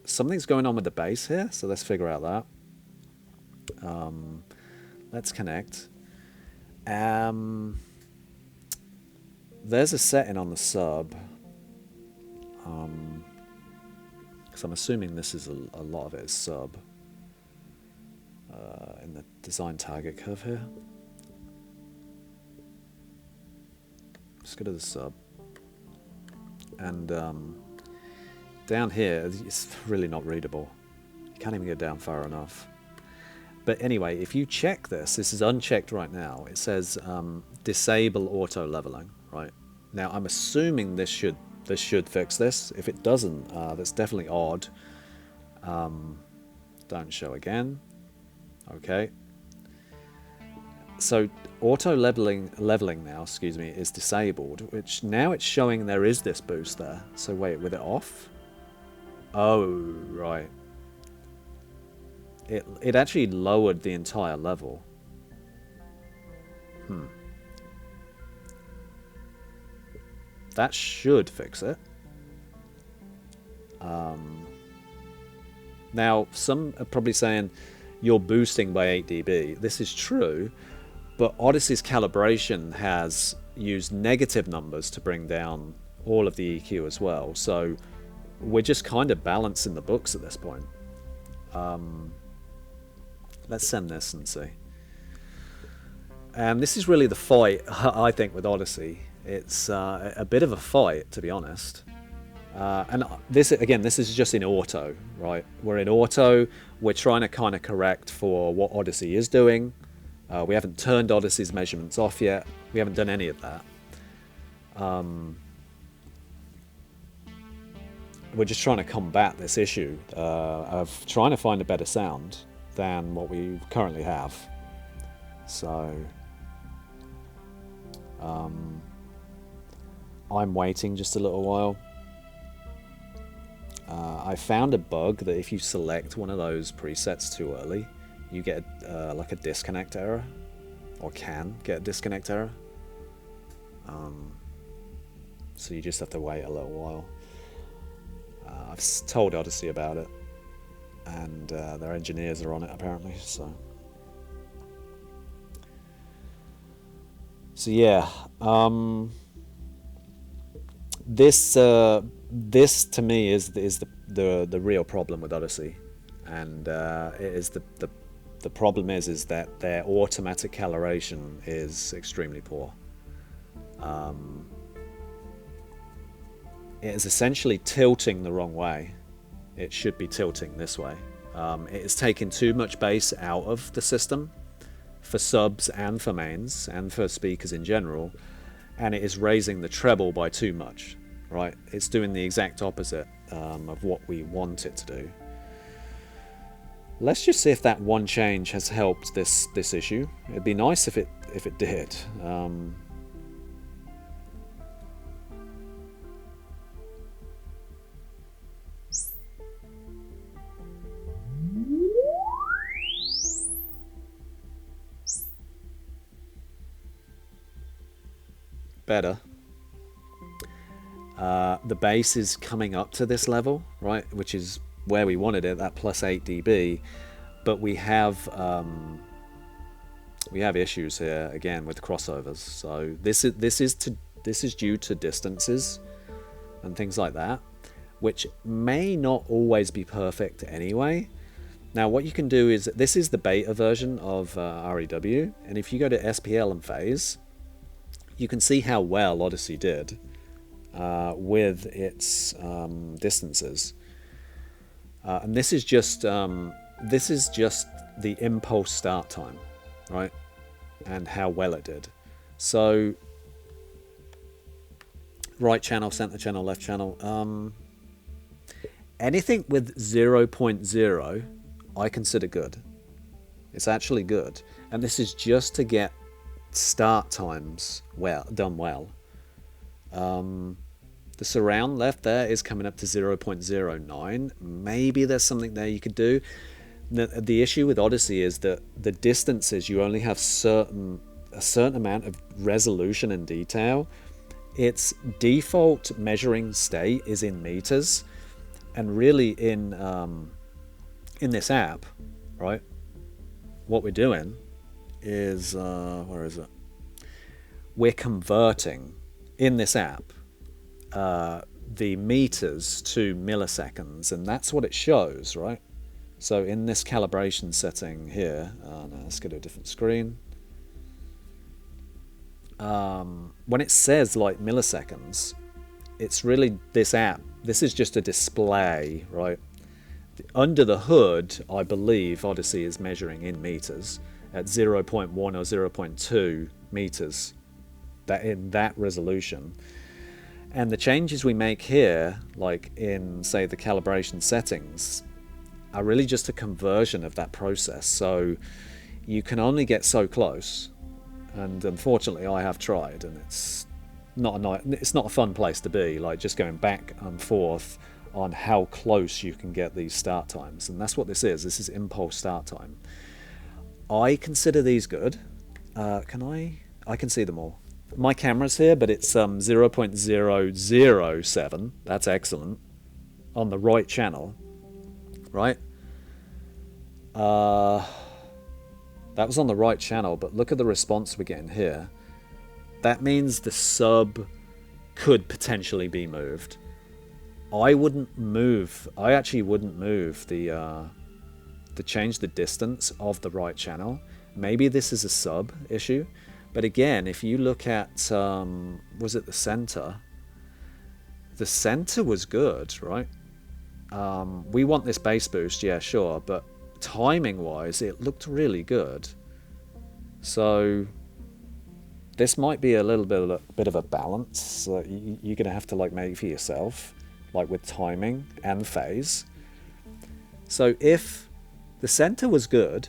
Something's going on with the bass here, so let's figure out that. Let's connect. There's a setting on the sub, because I'm assuming this is a lot of it is sub. In the design target curve here. Let's go to the sub. And down here, it's really not readable. You can't even get down far enough. But anyway, if you check this is unchecked right now. It says disable auto leveling, right? Now I'm assuming this should fix this. If it doesn't, that's definitely odd. Don't show again. Okay. So auto leveling now, excuse me, is disabled, which now it's showing there is this boost there. So wait, with it off? Oh, right. It actually lowered the entire level. That should fix it. Now, some are probably saying you're boosting by 8 dB. This is true, but Audyssey's calibration has used negative numbers to bring down all of the EQ as well. So we're just kind of balancing the books at this point. Let's send this and see. And this is really the fight, I think, with Audyssey. It's a bit of a fight, to be honest. And this, again, this is just in auto, right? We're in auto. We're trying to kind of correct for what Audyssey is doing. We haven't turned Audyssey's measurements off yet. We haven't done any of that. We're just trying to combat this issue of trying to find a better sound than what we currently have. So I'm waiting just a little while. I found a bug that if you select one of those presets too early, you get like a disconnect error, or can get a disconnect error. So you just have to wait a little while. I've told Audyssey about it, and their engineers are on it apparently. So yeah, this to me is the real problem with Audyssey, and it is the problem is that their automatic calibration is extremely poor. It is essentially tilting the wrong way. It should be tilting this way. It is taking too much bass out of the system for subs and for mains and for speakers in general, and it is raising the treble by too much, right? It's doing the exact opposite of what we want it to do. Let's just see if that one change has helped this issue. It'd be nice if it did. Better. The bass is coming up to this level, right, which is where we wanted it, that plus 8 dB, but we have issues here again with crossovers. So this is due to distances and things like that, which may not always be perfect anyway. Now what you can do is, this is the beta version of REW, and if you go to SPL and phase, you can see how well Audyssey did with its distances, and this is just the impulse start time, right, and how well it did. So right channel, center channel, left channel, anything with 0.0 I consider good. It's actually good, and this is just to get start times done well. The surround left there is coming up to 0.09. Maybe there's something there you could do. The issue with Audyssey is that the distances, you only have a certain amount of resolution and detail. Its default measuring state is in meters, and really in this app, right, what we're doing is where is it? We're converting in this app the meters to milliseconds, and that's what it shows, right? So in this calibration setting here, no, let's go to a different screen. When it says like milliseconds, it's really this app. This is just a display, right? Under the hood, I believe Audyssey is measuring in meters at 0.1 or 0.2 meters, in that resolution. And the changes we make here, like in, say, the calibration settings, are really just a conversion of that process. So you can only get so close, and unfortunately I have tried, and it's not a fun place to be, like just going back and forth on how close you can get these start times. And that's what this is. This is impulse start time. I consider these good. I can see them all. My camera's here, but it's 0.007. That's excellent. On the right channel, right? That was on the right channel, but look at the response we're getting here. That means the sub could potentially be moved. I actually wouldn't move to change the distance of the right channel. Maybe this is a sub issue, but again, if you look at was it the center, the center was good, right? We want this bass boost, yeah, sure, but timing wise it looked really good. So this might be a little bit of a balance. So you're gonna have to like make for yourself, like with timing and phase. So if the center was good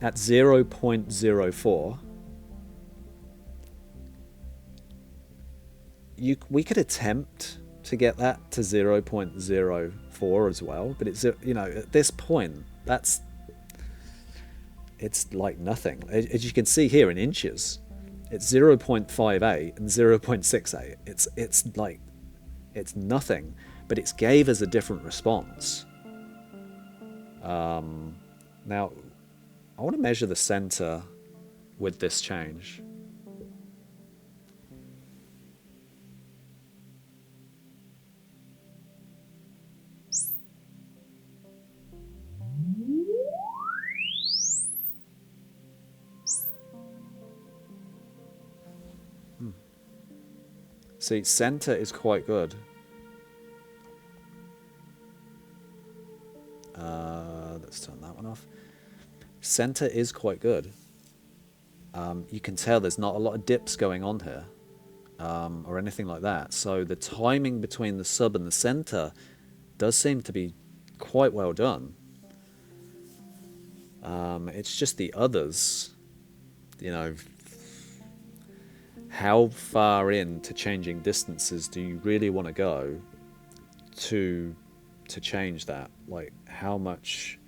at 0.04, we could attempt to get that to 0.04 as well, but it's, you know, at this point it's like nothing. As you can see here in inches, it's 0.58 and 0.68. It's like, it's nothing, but it's gave us a different response. Now I want to measure the center with this change. See, center is quite good. Let's turn that one off. Center is quite good. You can tell there's not a lot of dips going on here, or anything like that. So the timing between the sub and the center does seem to be quite well done. It's just the others, you know, how far into changing distances do you really want to go to change that? Like how much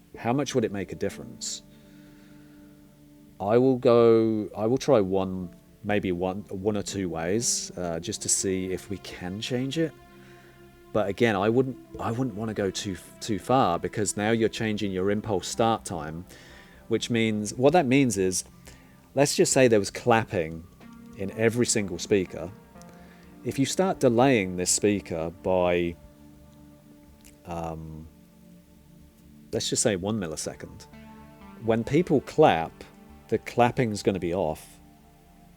would it make a difference? I will try maybe one or two ways, just to see if we can change it. But again, I wouldn't want to go too far, because now you're changing your impulse start time, which means, what that means is, let's just say there was clapping in every single speaker. If you start delaying this speaker by, let's just say 1 millisecond, when people clap, the clapping is going to be off.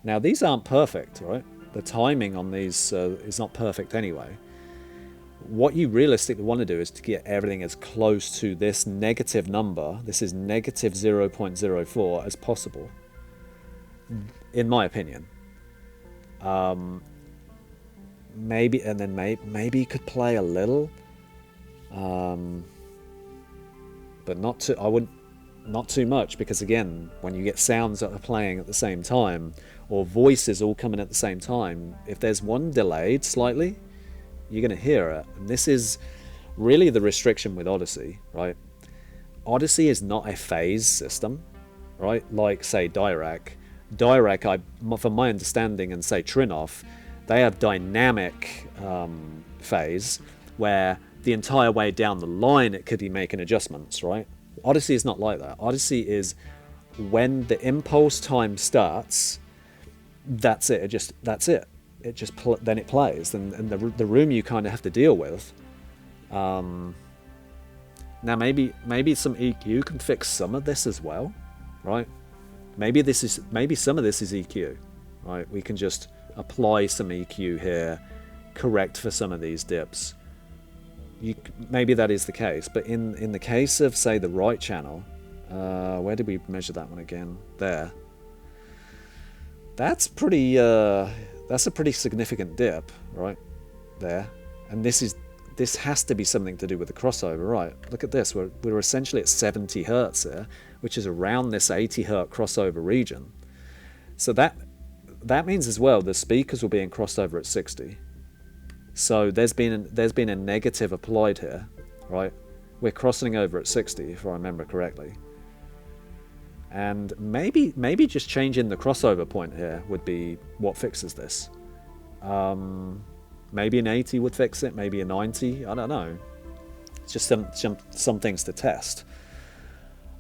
Now these aren't perfect, right? The timing on these is not perfect anyway. What you realistically want to do is to get everything as close to this negative number, this is negative 0.04, as possible, in my opinion. Maybe, and then maybe you could play a little, but not too much, because again, when you get sounds that are playing at the same time, or voices all coming at the same time, if there's one delayed slightly, you're going to hear it. And this is really the restriction with Audyssey, right? Audyssey is not a phase system, right? Like say Dirac, from my understanding, and say Trinoff, they have dynamic phase, where the entire way down the line it could be making adjustments, right? Audyssey is not like that. Audyssey is, when the impulse time starts, that's it. That's it. It just then it plays, and the room you kind of have to deal with. Now maybe some EQ can fix some of this as well, right? Maybe some of this is EQ, right? We can just apply some EQ here, correct for some of these dips. Maybe that is the case, but in the case of, say, the right channel, where did we measure that one again? There. That's a pretty significant dip, right there. And this has to be something to do with the crossover, right? Look at this. We're essentially at 70 hertz here, which is around this 80 hertz crossover region. So that means as well the speakers were being crossed over at 60. So there's been a negative applied here, right? We're crossing over at 60, if I remember correctly. And maybe just changing the crossover point here would be what fixes this. Maybe an 80 would fix it, maybe a 90, I don't know. It's just some things to test.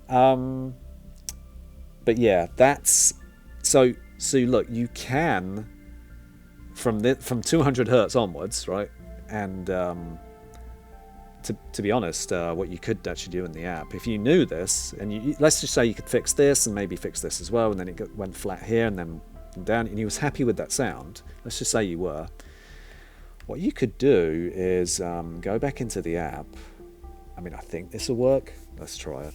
But yeah, that's so look, you can from 200 hertz onwards, right? And to be honest, what you could actually do in the app, if you knew this, and let's just say you could fix this and maybe fix this as well, and then it went flat here and then down, and you was happy with that sound, let's just say you were, What you could do is go back into the app. I mean, I think this will work. Let's try it.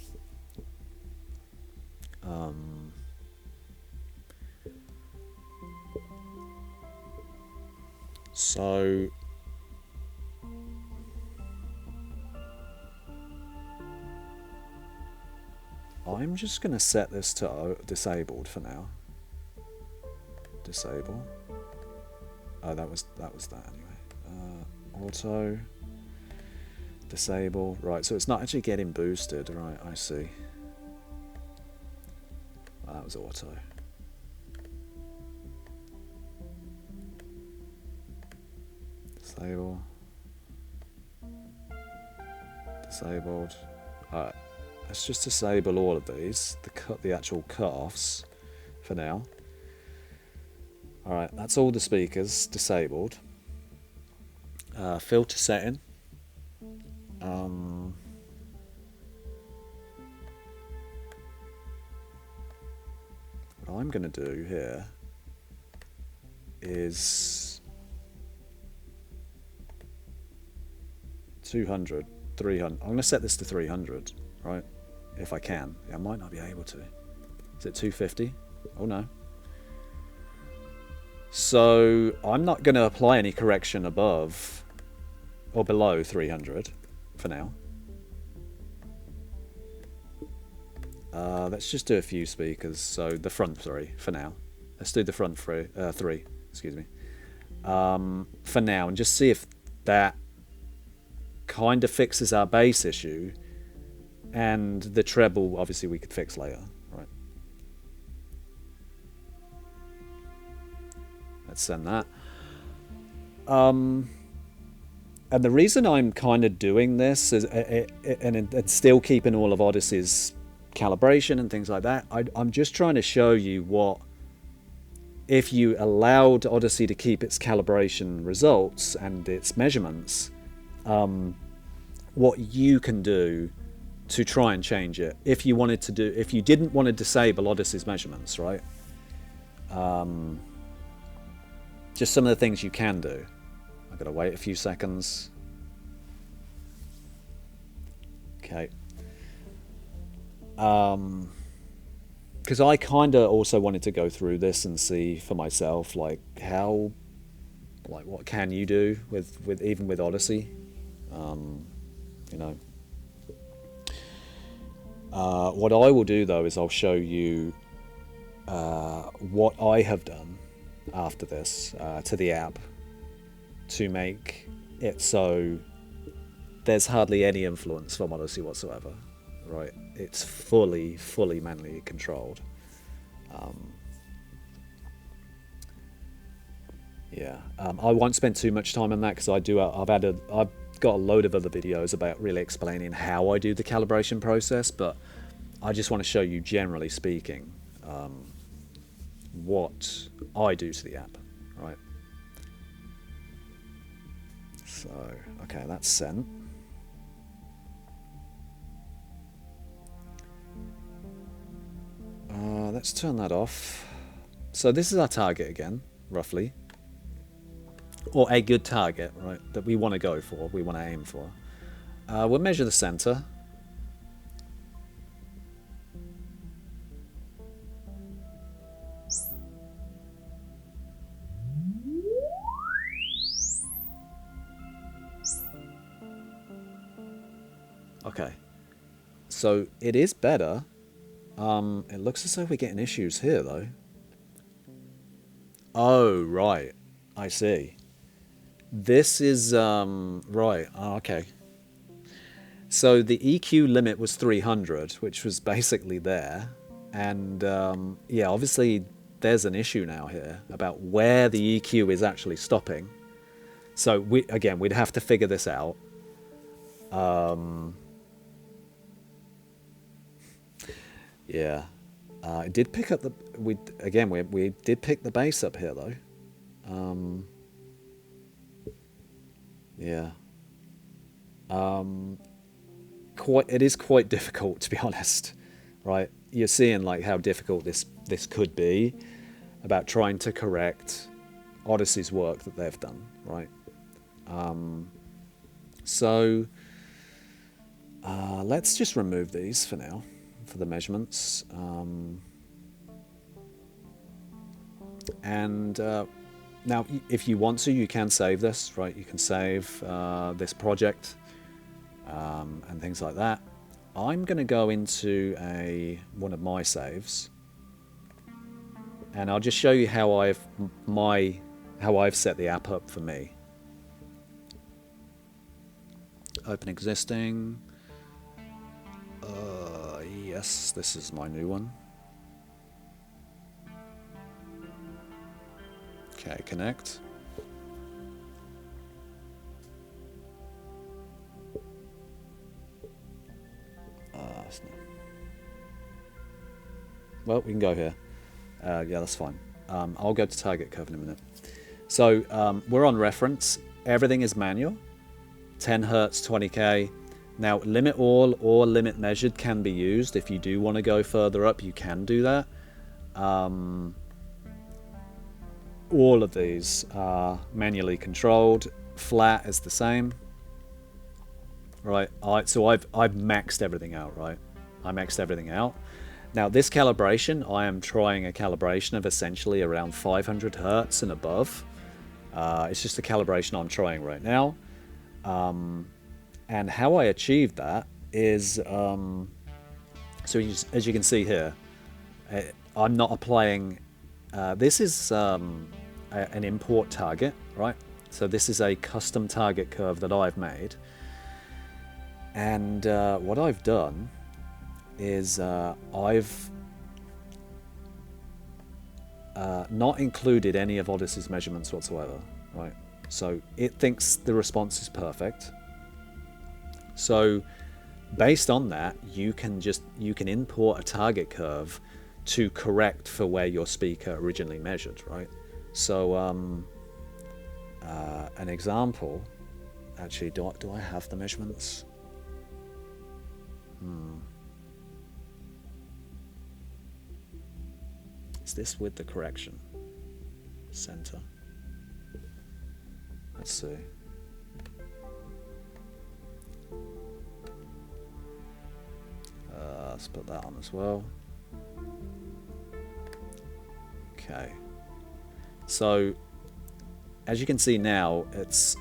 So I'm just going to set this to disabled for now. Disable. Oh, that was that anyway. Auto. Disable. Right, so it's not actually getting boosted. Right, I see. Oh, that was auto. Disable. Disabled. Alright. Let's just disable all of these. The actual cut-offs for now. Alright, that's all the speakers disabled. Filter setting. What I'm going to do here is 200, 300. I'm going to set this to 300, right? If I can. I might not be able to. Is it 250? Oh no. So I'm not going to apply any correction above or below 300 for now. Let's just do a few speakers. So the front three for now. Let's do the front three, excuse me. For now, and just see if that kind of fixes our bass issue. And the treble, obviously, we could fix later, right? Let's send that. And the reason I'm kind of doing this is, and it's still keeping all of Audyssey's calibration and things like that, I'm just trying to show you what, if you allowed Audyssey to keep its calibration results and its measurements, what you can do to try and change it. If you wanted to do, if you didn't want to disable Audyssey's measurements, right? Just some of the things you can do. I've got to wait a few seconds. Okay. Because I kind of also wanted to go through this and see for myself, like how, like what can you do with even with Audyssey, you know. What I will do though is I'll show you what I have done after this to the app to make it so there's hardly any influence from Audyssey whatsoever, right? It's fully manually controlled. I won't spend too much time on that because I've got a load of other videos about really explaining how I do the calibration process, but I just want to show you, generally speaking, what I do to the app, right? So, okay, that's sent. Let's turn that off. So this is our target again, roughly. Or a good target, right, that we want to go for, we want to aim for. We'll measure the center. Okay, so it is better. It looks as though we're getting issues here, though. Oh, right. I see. This is, right. Oh, okay. So the EQ limit was 300, which was basically there. And, yeah, obviously there's an issue now here about where the EQ is actually stopping. So, again, we'd have to figure this out. Yeah. It did pick up the... We did pick the bass up here, though. Yeah. It is quite difficult, to be honest, right? You're seeing like how difficult this could be about trying to correct Audyssey's work that they've done, right? So let's just remove these for now, for the measurements. And now, if you want to, you can save this, right? You can save this project and things like that. I'm going to go into one of my saves, and I'll just show you how I've set the app up for me. Open existing. Yes, this is my new one. Okay, connect. Well, we can go here. Yeah, that's fine. I'll go to target curve in a minute. So we're on reference. Everything is manual. 10 Hertz, 20K. Now, limit all or limit measured can be used. If you do want to go further up, you can do that. All of these are manually controlled. Flat is the same. Right, so I've maxed everything out, right? I maxed everything out. Now this calibration, I am trying a calibration of essentially around 500 Hertz and above. It's just a calibration I'm trying right now. And how I achieved that is, so as you can see here, I'm not applying, this is an import target, right? So this is a custom target curve that I've made. And what I've done is I've not included any of Audyssey's measurements whatsoever, right? So it thinks the response is perfect. So based on that, you can import a target curve to correct for where your speaker originally measured, right? So an example, actually, do I have the measurements? Is this with the correction? Center. Let's see. Let's put that on as well. Okay. So, as you can see now, it's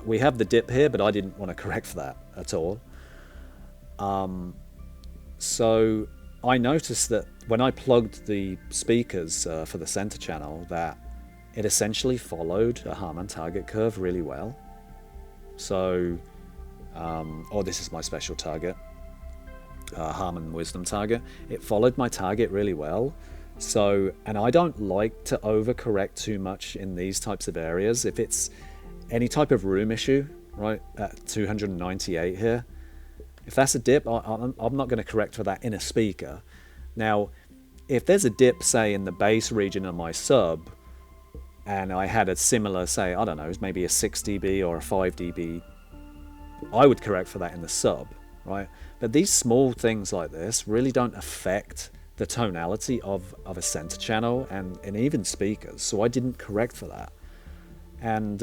we have the dip here, but I didn't want to correct for that at all. So I noticed that when I plugged the speakers for the center channel, that it essentially followed a Harman target curve really well. So, oh, this is my special target, Harman Wisdom target. It followed my target really well. So, and I don't like to overcorrect too much in these types of areas. If it's any type of room issue, right, at 298 here, if that's a dip, I'm not going to correct for that in a speaker. Now, if there's a dip, say, in the bass region of my sub, and I had a similar, say, I don't know, maybe a 6 dB or a 5 dB, I would correct for that in the sub, right? But these small things like this really don't affect the tonality of a center channel and even speakers, so I didn't correct for that. And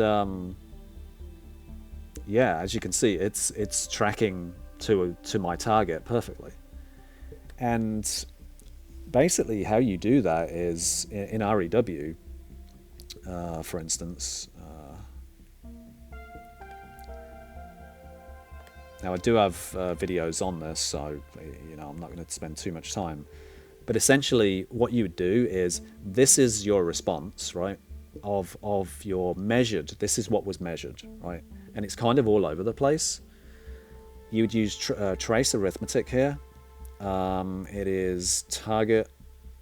yeah, as you can see, it's tracking to my target perfectly. And basically how you do that is in REW, for instance. Now I do have videos on this, so I'm not going to spend too much time. But essentially what you would do is, this is your response, right, of your measured, this is what was measured, right? And it's kind of all over the place. You would use trace arithmetic here. It is target,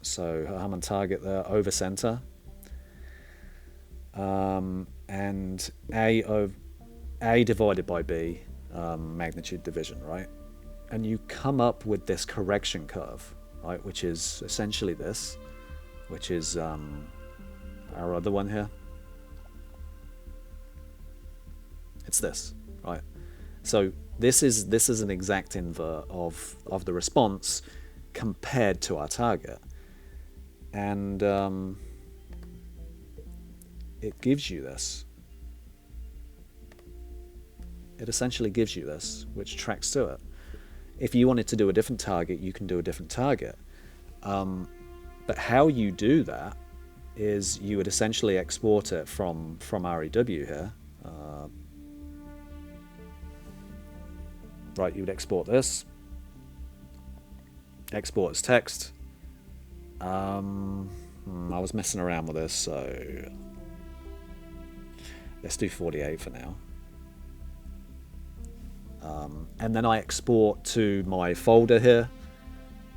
so Harman target there, over center. And A divided by B, magnitude division, right? And you come up with this correction curve, right, which is essentially this, which is our other one here. It's this, right? So this is an exact invert of the response compared to our target, and it gives you this. it essentially gives you this, which tracks to it. If you wanted to do a different target, you can do a different target. But how you do that is you would essentially export it from REW here. Right, you would export this, export as text. I was messing around with this, so let's do 48 for now. And then I export to my folder here.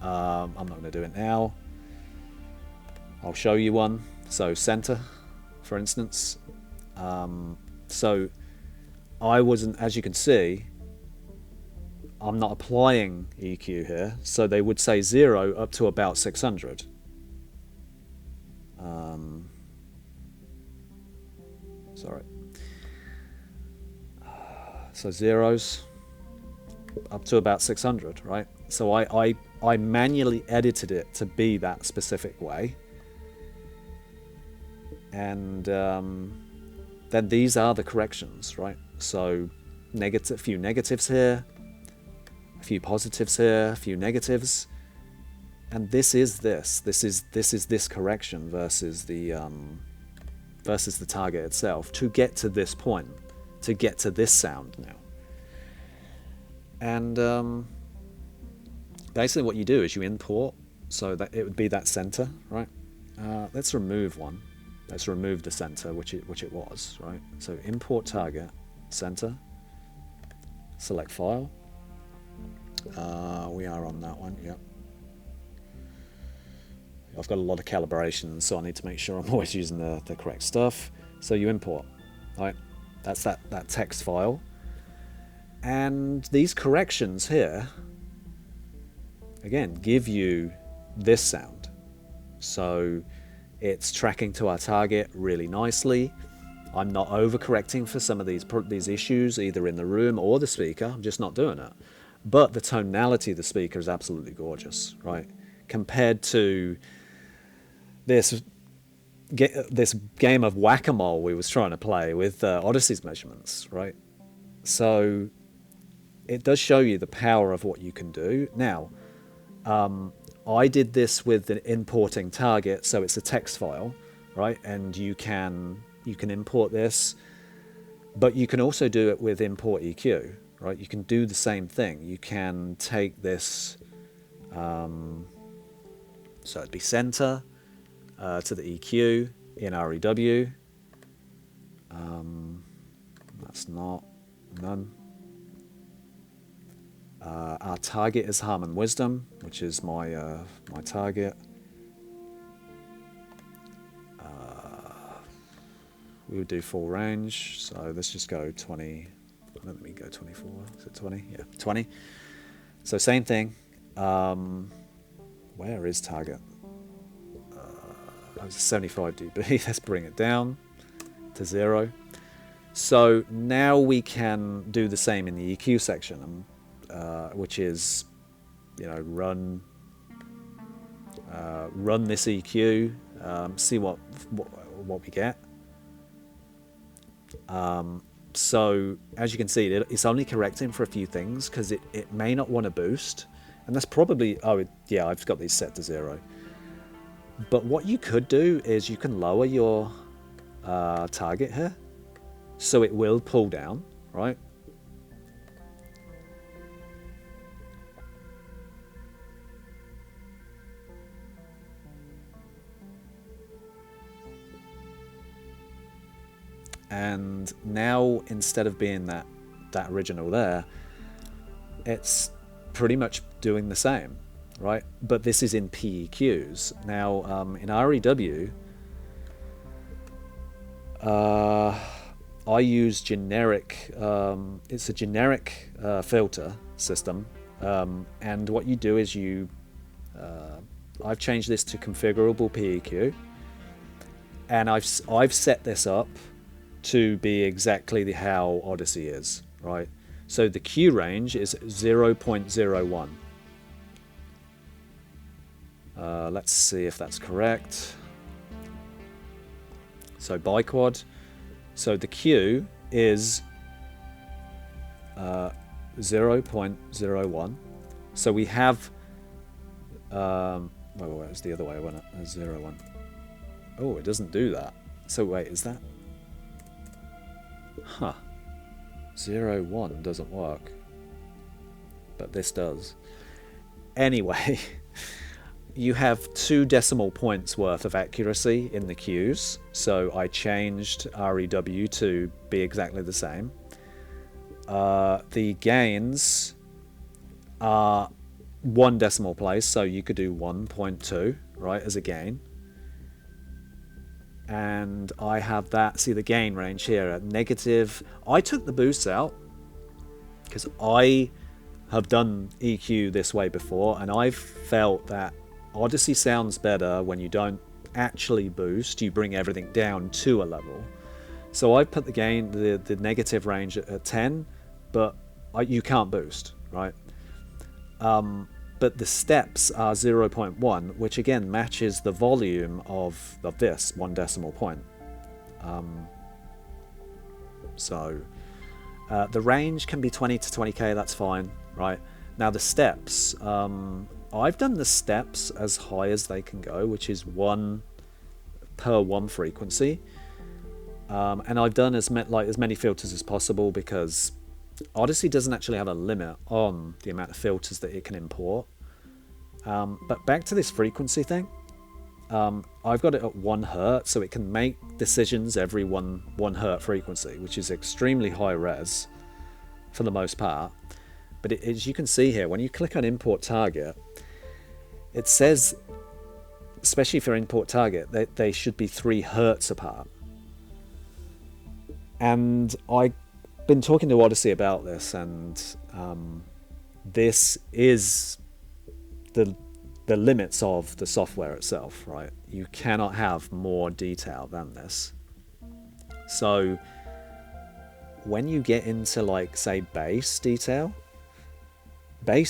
I'm not going to do it now. I'll show you one. So center, for instance. So I wasn't, as you can see, I'm not applying EQ here. So they would say 0 up to about 600. Sorry. So zeros up to about 600, right? So I manually edited it to be that specific way. And then these are the corrections, right? So a few negatives here, a few positives here, a few negatives, and this is this correction versus the target itself to get to this point, to get to this sound now. And basically what you do is you import, so that it would be that center, right? Let's remove one. Let's remove the center, which it was, right? So import target, center, select file. We are on that one, yep. I've got a lot of calibrations, so I need to make sure I'm always using the correct stuff. So you import, right? That's that text file. And these corrections here, again, give you this sound. So it's tracking to our target really nicely. I'm not overcorrecting for some of these issues, either in the room or the speaker. I'm just not doing it. But the tonality of the speaker is absolutely gorgeous, right? Compared to this game of whack-a-mole we was trying to play with Audyssey's measurements, right? So it does show you the power of what you can do. Now, I did this with an importing target, so it's a text file, right? And you can import this, but you can also do it with import EQ, right? You can do the same thing. You can take this, so it'd be center to the EQ in REW. That's not none. Our target is Harman Wisdom, which is my my target. We would do full range, so let's just go 20. Let me go 24. Is it 20? Yeah, 20. So same thing. Where is target? It's 75 dB. Let's bring it down to 0. So now we can do the same in the EQ section, which is, run this EQ, see what we get. So as you can see, it's only correcting for a few things because it may not want to boost, and that's probably, yeah, I've got these set to 0. But what you could do is you can lower your target here, so it will pull down, right? And now, instead of being that original there, it's pretty much doing the same, right? But this is in PEQs. Now, in REW, I use generic, it's a generic filter system. And what you do is I've changed this to configurable PEQ. And I've set this up to be exactly how Audyssey is, right? So the Q range is 0.01. Let's see if that's correct. So biquad. So the Q is 0.01. So we have, well, it was the other way, wasn't it? 0, 1. Oh, it doesn't do that. So wait, is that? Huh. 0, 1 doesn't work. But this does. Anyway, you have 2 decimal points worth of accuracy in the cues. So I changed REW to be exactly the same. The gains are 1 decimal place, so you could do 1.2, right, as a gain. And I have that, see the gain range here at negative. I took the boosts out because I have done EQ this way before, and I've felt that Audyssey sounds better when you don't actually boost, you bring everything down to a level. So I put the gain, the negative range at 10, but you can't boost, right? But the steps are 0.1, which again matches the volume of this 1 decimal point. So the range can be 20 to 20k, that's fine, right? Now the steps, I've done the steps as high as they can go, which is 1 per 1 frequency. And I've done as many filters as possible because Audyssey doesn't actually have a limit on the amount of filters that it can import. But back to this frequency thing, I've got it at 1 hertz, so it can make decisions every 1 hertz frequency, which is extremely high res for the most part. But as you can see here, when you click on import target, it says, especially for import target, that they should be 3 hertz apart. And I've been talking to Audyssey about this, and this is the limits of the software itself, right? You cannot have more detail than this. So when you get into, like, say, bass detail, like,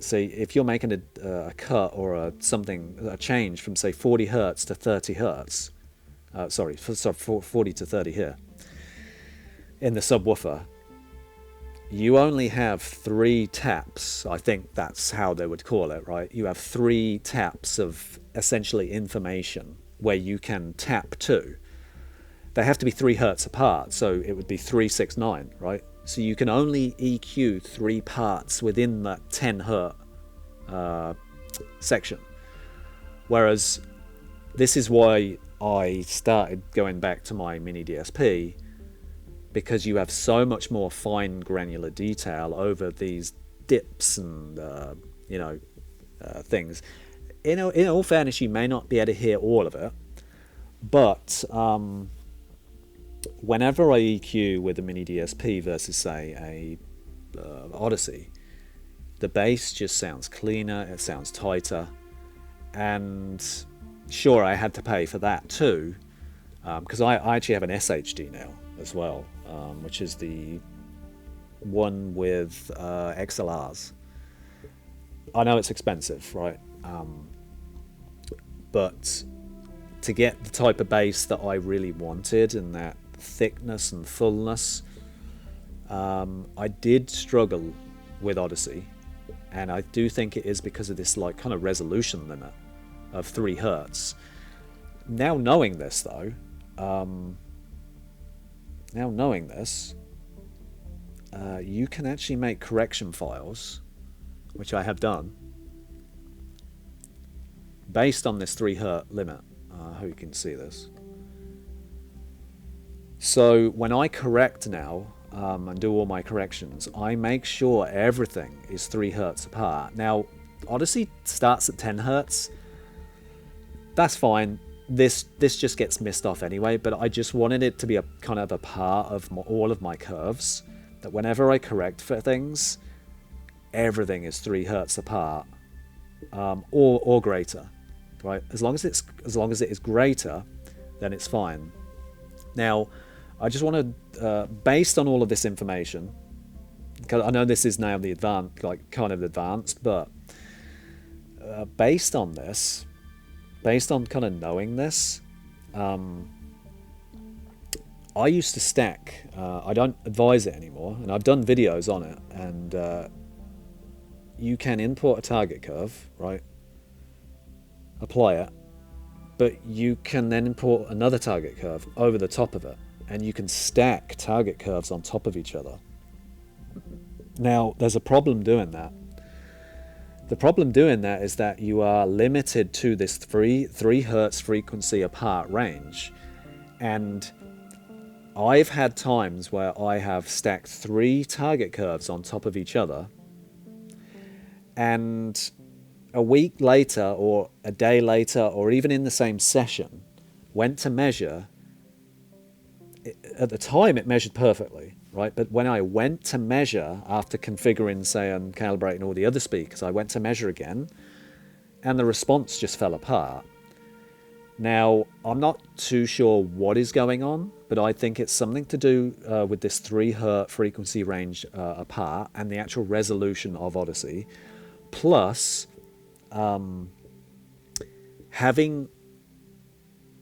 say, if you're making a cut or a change from, say, 40 hertz to 30 hertz, sorry, 40 to 30 here, in the subwoofer, you only have 3 taps. I think that's how they would call it, right? You have 3 taps of essentially information where you can tap to. They have to be 3 hertz apart, so it would be 3, 6, 9, right? So you can only EQ 3 parts within that 10 hertz section. Whereas this is why I started going back to my MINI-DSP, because you have so much more fine granular detail over these dips and things. In all fairness, you may not be able to hear all of it, but whenever I EQ with a MINI-DSP versus, say, a Audyssey, the bass just sounds cleaner, it sounds tighter, and sure, I had to pay for that too, because I actually have an SHD now as well, which is the one with XLRs. I know it's expensive, right? But to get the type of bass that I really wanted and that thickness and fullness, I did struggle with Audyssey, and I do think it is because of this, like, kind of resolution limit of 3 hertz. Now knowing this though, you can actually make correction files, which I have done, based on this 3 hertz limit. I hope you can see this. So when I correct now and do all my corrections, I make sure everything is 3 hertz apart. Now, Audyssey starts at 10 hertz. That's fine. This just gets missed off anyway, but I just wanted it to be a kind of a part of all of my curves, that whenever I correct for things, everything is 3 hertz apart, or greater, right? As long as it is greater, then it's fine. Now, I just want to, based on all of this information, because I know this is now the advanced, like, kind of advanced, but based on this, based on kind of knowing this, I used to stack, I don't advise it anymore, and I've done videos on it, and you can import a target curve, right? Apply it, but you can then import another target curve over the top of it, and you can stack target curves on top of each other. Now, there's a problem doing that. The problem doing that is that you are limited to this 3 Hertz frequency apart range, and I've had times where I have stacked 3 target curves on top of each other, and a week later or a day later or even in the same session went to measure. At the time it measured perfectly, right? But when I went to measure after configuring, say, and calibrating all the other speakers, I went to measure again and the response just fell apart. Now, I'm not too sure what is going on, but I think it's something to do with this 3 Hertz frequency range apart and the actual resolution of Audyssey, plus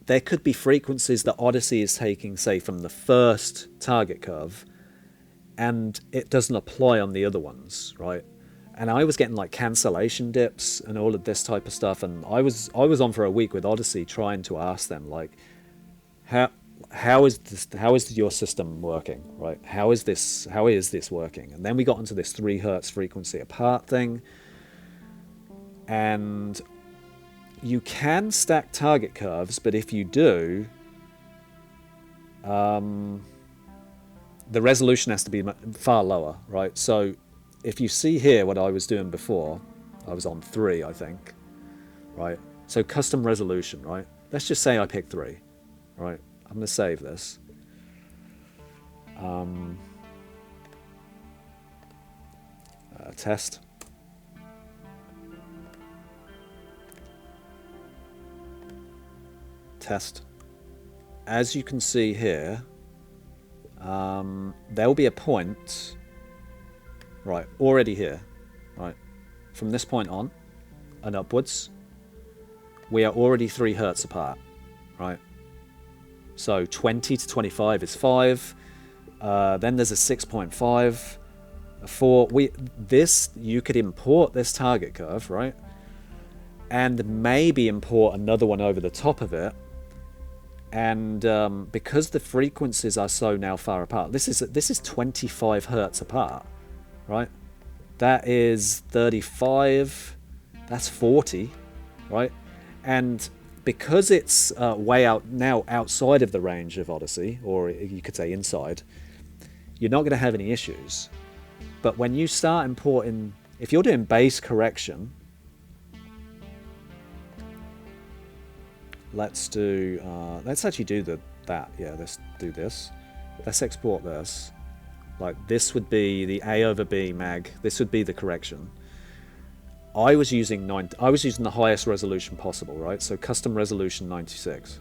there could be frequencies that Audyssey is taking, say, from the first target curve, and it doesn't apply on the other ones, right? And I was getting like cancellation dips and all of this type of stuff, and I was on for a week with Audyssey trying to ask them, like, how is your system working, right? How is this working? And then we got into this 3 Hertz frequency apart thing, and you can stack target curves, but if you do, the resolution has to be far lower, right? So if you see here what I was doing before, I was on 3, I think, right? So custom resolution, right? Let's just say I pick 3, right? I'm going to save this. Test. Test. As you can see here, there'll be a point, right, already here, right, from this point on and upwards, we are already 3 Hertz apart, right? So 20 to 25 is 5, then there's a 6.5, a 4. You could import this target curve, right, and maybe import another one over the top of it. And because the frequencies are so now far apart, this is 25 Hertz apart, right? That is 35, that's 40, right? And because it's way out now outside of the range of Audyssey, or you could say inside, you're not going to have any issues. But when you start importing, if you're doing bass correction, let's actually do that. Yeah, let's do this. Let's export this. Like, this would be the A over B mag. This would be the correction. I was using the highest resolution possible, right? So custom resolution 96.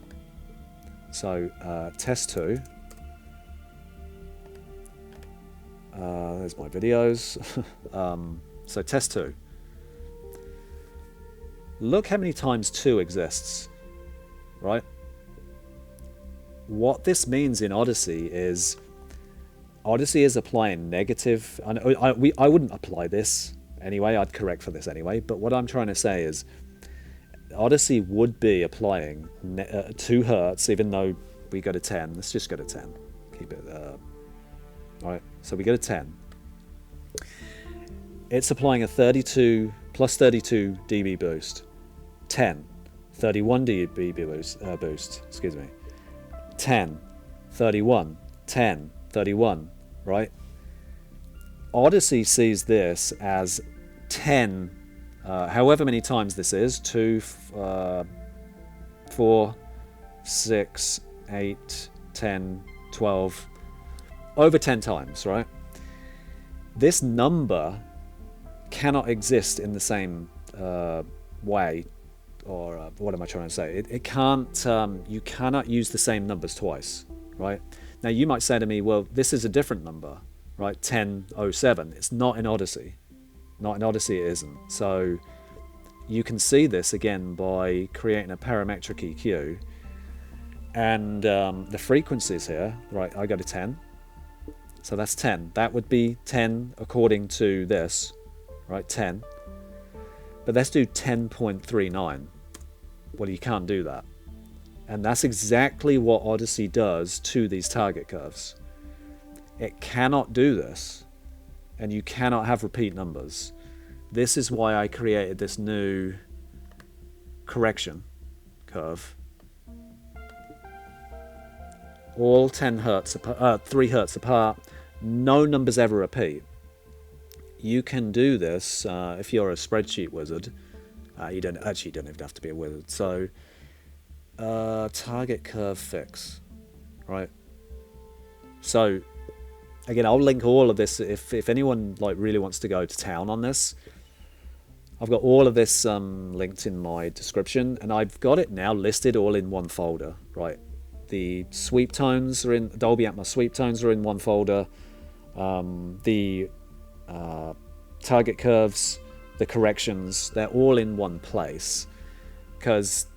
So test 2. There's my videos. So test 2. Look how many times 2 exists, right? What this means in Audyssey is applying negative. I wouldn't apply this anyway. I'd correct for this anyway. But what I'm trying to say is Audyssey would be applying 2 Hertz, even though we go to 10. Let's just go to 10. Keep it. All right. So we go to 10. It's applying a 32 plus 32 dB boost. 10. 31 dB boost. Excuse me. 10. 31. 10. 31. Right? Audyssey sees this as 10, however many times this is, 2, 4, 6, 8, 10, 12, over 10 times, right? This number cannot exist in the same way, or what am I trying to say? It can't, you cannot use the same numbers twice, right? Now you might say to me, well, this is a different number, right? 1007. It's not in Audyssey. Not in Audyssey it isn't. So you can see this again by creating a parametric EQ And the frequencies here, right, I go to 10. So that's 10. That would be 10 according to this, right, 10. But let's do 10.39. Well, you can't do that. And that's exactly what Audyssey does to these target curves. It cannot do this, and you cannot have repeat numbers. This is why I created this new correction curve. All 10 hertz apart, 3 hertz apart. No numbers ever repeat. You can do this if you're a spreadsheet wizard. You don't even have to be a wizard. So target curve fix, right? So again, I'll link all of this if anyone like really wants to go to town on this. I've got all of this linked in my description, and I've got it now listed all in one folder, right? The sweep tones are in Dolby Atmos sweep tones are in one folder. The target curves, the corrections, they're all in one place. Because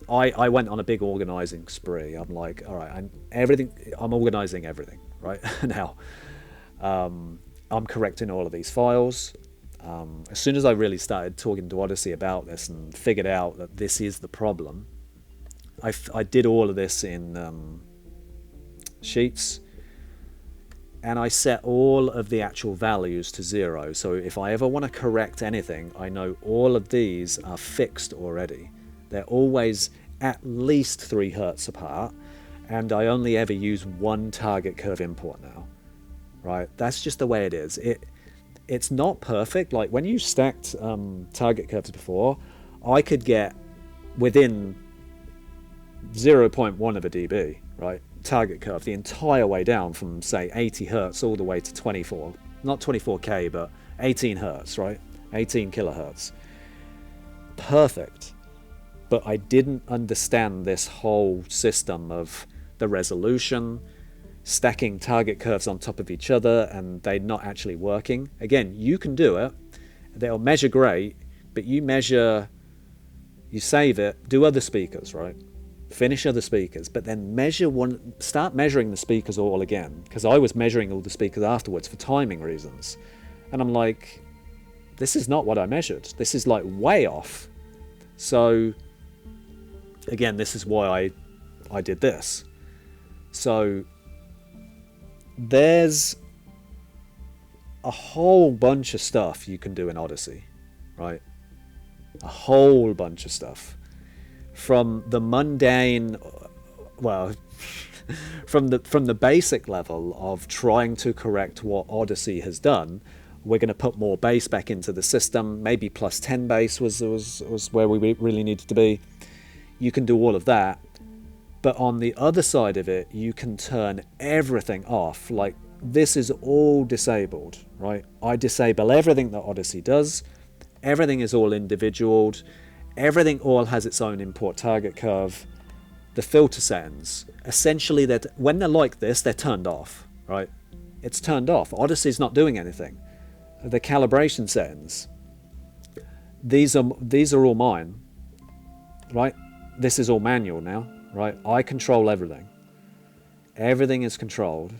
I went on a big organizing spree. I'm like, all right, I'm organizing everything right now. I'm correcting all of these files. As soon as I really started talking to Audyssey about this and figured out that this is the problem, I did all of this in sheets, and I set all of the actual values to 0. So if I ever want to correct anything, I know all of these are fixed already. They're always at least 3 hertz apart, and I only ever use one target curve import now. Right? That's just the way it is. It's not perfect. Like when you stacked target curves before, I could get within 0.1 of a dB, right? Target curve the entire way down from say 80 hertz all the way to 24, not 24K, but 18 hertz, right? 18 kilohertz. Perfect. But I didn't understand this whole system of the resolution, stacking target curves on top of each other, and they're not actually working. Again, you can do it. They'll measure great, but you measure, you save it, do other speakers, right? Finish other speakers, but then start measuring the speakers all again, because I was measuring all the speakers afterwards for timing reasons. And I'm like, this is not what I measured. This is like way off. So again, this is why I did this. So there's a whole bunch of stuff you can do in Audyssey, right? A whole bunch of stuff. From the mundane, well, from the basic level of trying to correct what Audyssey has done, we're going to put more bass back into the system. Maybe plus 10 bass was where we really needed to be. You can do all of that. But on the other side of it, you can turn everything off. Like this is all disabled, right? I disable everything that Audyssey does. Everything is all individualed. Everything all has its own import target curve. The filter settings, essentially, that when they're like this, they're turned off, right? It's turned off. Audyssey's not doing anything. The calibration settings, these are all mine, right? This is all manual now, right? I control everything. Everything is controlled.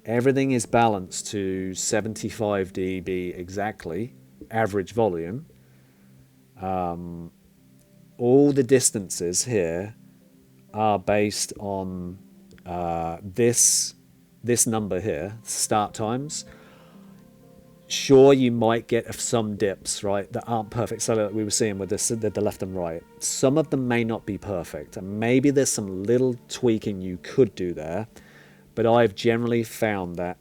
Everything is balanced to 75 dB exactly, average volume. All the distances here are based on this number here, start times. Sure, you might get some dips, right, that aren't perfect. So like we were seeing with this, the left and right. Some of them may not be perfect, and maybe there's some little tweaking you could do there. But I've generally found that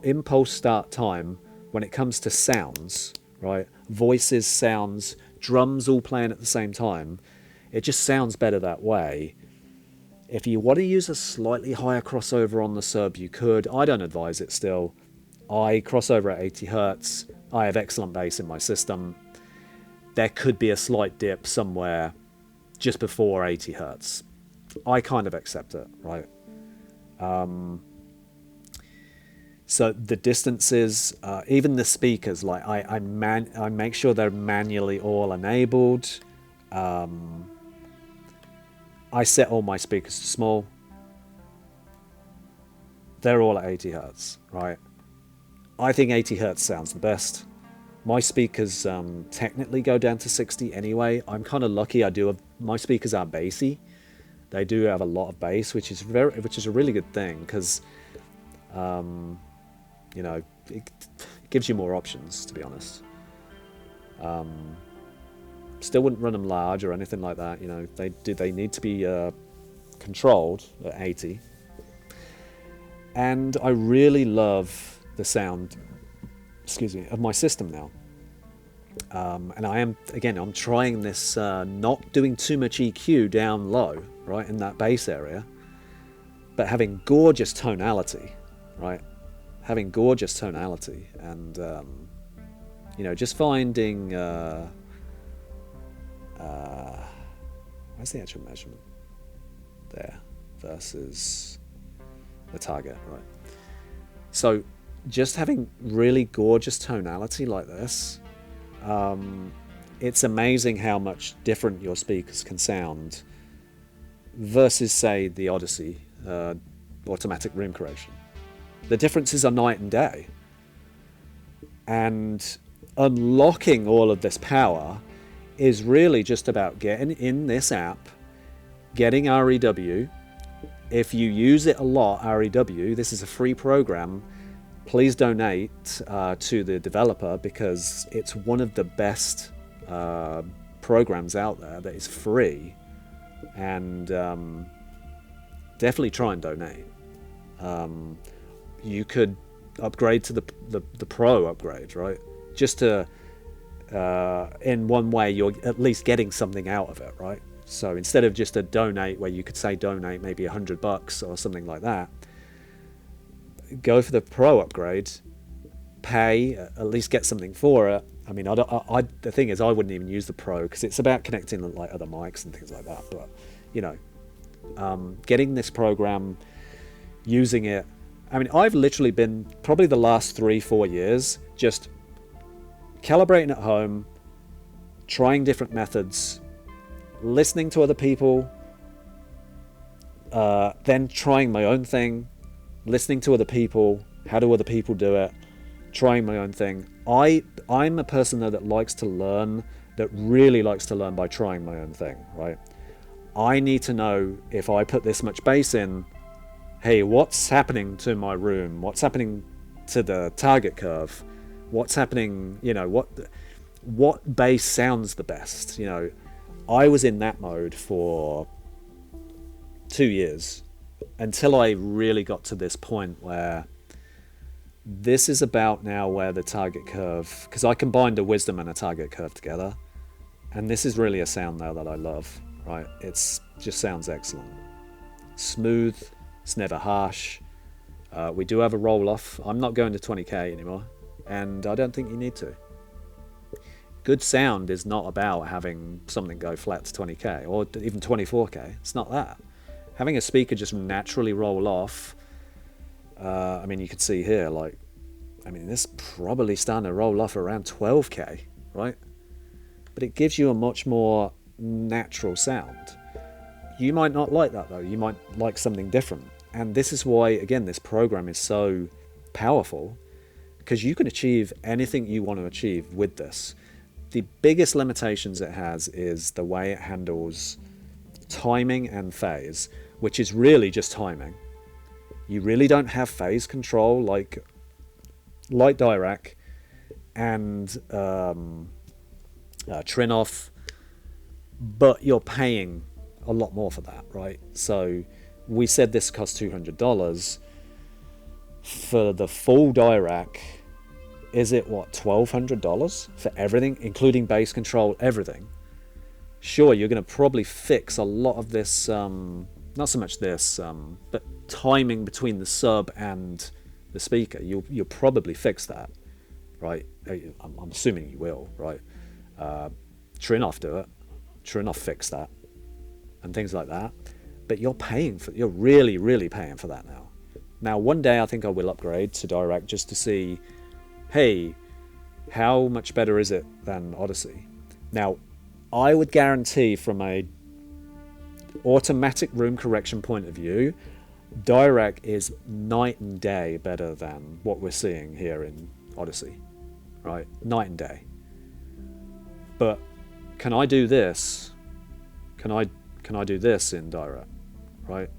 impulse start time, when it comes to sounds, right, voices, sounds, drums all playing at the same time, it just sounds better that way. If you want to use a slightly higher crossover on the sub, you could. I don't advise it still. I cross over at 80 hertz. I have excellent bass in my system. There could be a slight dip somewhere just before 80 hertz. I kind of accept it, right? So the distances, even the speakers, like I make sure they're manually all enabled. I set all my speakers to small. They're all at 80 Hertz, right? I think 80 Hertz sounds the best. My speakers technically go down to 60 anyway. I'm kind of lucky. My speakers are bassy. They do have a lot of bass, which is a really good thing, because you know, it gives you more options, to be honest. Still wouldn't run them large or anything like that. You know, they need to be controlled at 80. And I really love the sound, of my system now. And I'm trying this, not doing too much EQ down low, right, in that bass area, but having gorgeous tonality, right? Having gorgeous tonality, and you know, just finding where's the actual measurement there versus the target, right? So just having really gorgeous tonality like this, it's amazing how much different your speakers can sound versus, say, the Audyssey automatic room correction. The differences are night and day. And unlocking all of this power is really just about getting in this app, getting REW. If you use it a lot, REW, this is a free program. Please donate to the developer, because it's one of the best programs out there that is free. And definitely try and donate. You could upgrade to the Pro upgrade, right? Just to, in one way, you're at least getting something out of it, right? So instead of just a donate, where you could say donate maybe $100 or something like that, go for the Pro upgrade, pay, at least get something for it. I mean, the thing is, I wouldn't even use the Pro, because it's about connecting like other mics and things like that. But you know, getting this program, using it. I mean, I've literally been probably the last 3-4 years just calibrating at home, trying different methods, listening to other people, then trying my own thing, listening to other people, how do other people do it, trying my own thing. I'm a person though that likes to learn, that really likes to learn by trying my own thing, right? I need to know, if I put this much bass in, hey, what's happening to my room? What's happening to the target curve? What's happening, you know, what bass sounds the best? You know, I was in that mode for 2 years, until I really got to this point where this is about now where the target curve, because I combined a wisdom and a target curve together, and this is really a sound now that I love, right? It's just sounds excellent. Smooth, it's never harsh. We do have a roll off. I'm not going to 20k anymore, and I don't think you need to. Good sound is not about having something go flat to 20k or even 24k. It's not that. Having a speaker just naturally roll off, I mean, you can see here, like, I mean, this probably starting to roll off around 12k, right? But it gives you a much more natural sound. You might not like that though. You might like something different. And this is why, again, this program is so powerful, because you can achieve anything you want to achieve with this. The biggest limitations it has is the way it handles timing and phase, which is really just timing. You really don't have phase control like Lite Dirac and Trin off, but you're paying a lot more for that, right? So we said this costs $200 for the full Dirac. Is it what, $1,200 for everything, including bass control, everything? Sure, you're going to probably fix a lot of this, not so much this, but timing between the sub and the speaker. You'll probably fix that, right? I'm assuming you will, right? Trin off do it. Trin off fix that, and things like that. But you're really, really paying for that now. Now, one day I think I will upgrade to Dirac just to see, hey, how much better is it than Audyssey? Now, I would guarantee from a automatic room correction point of view, direct is night and day better than what we're seeing here in Audyssey, right? Night and day. But can I do this? Can I do this in direct, right?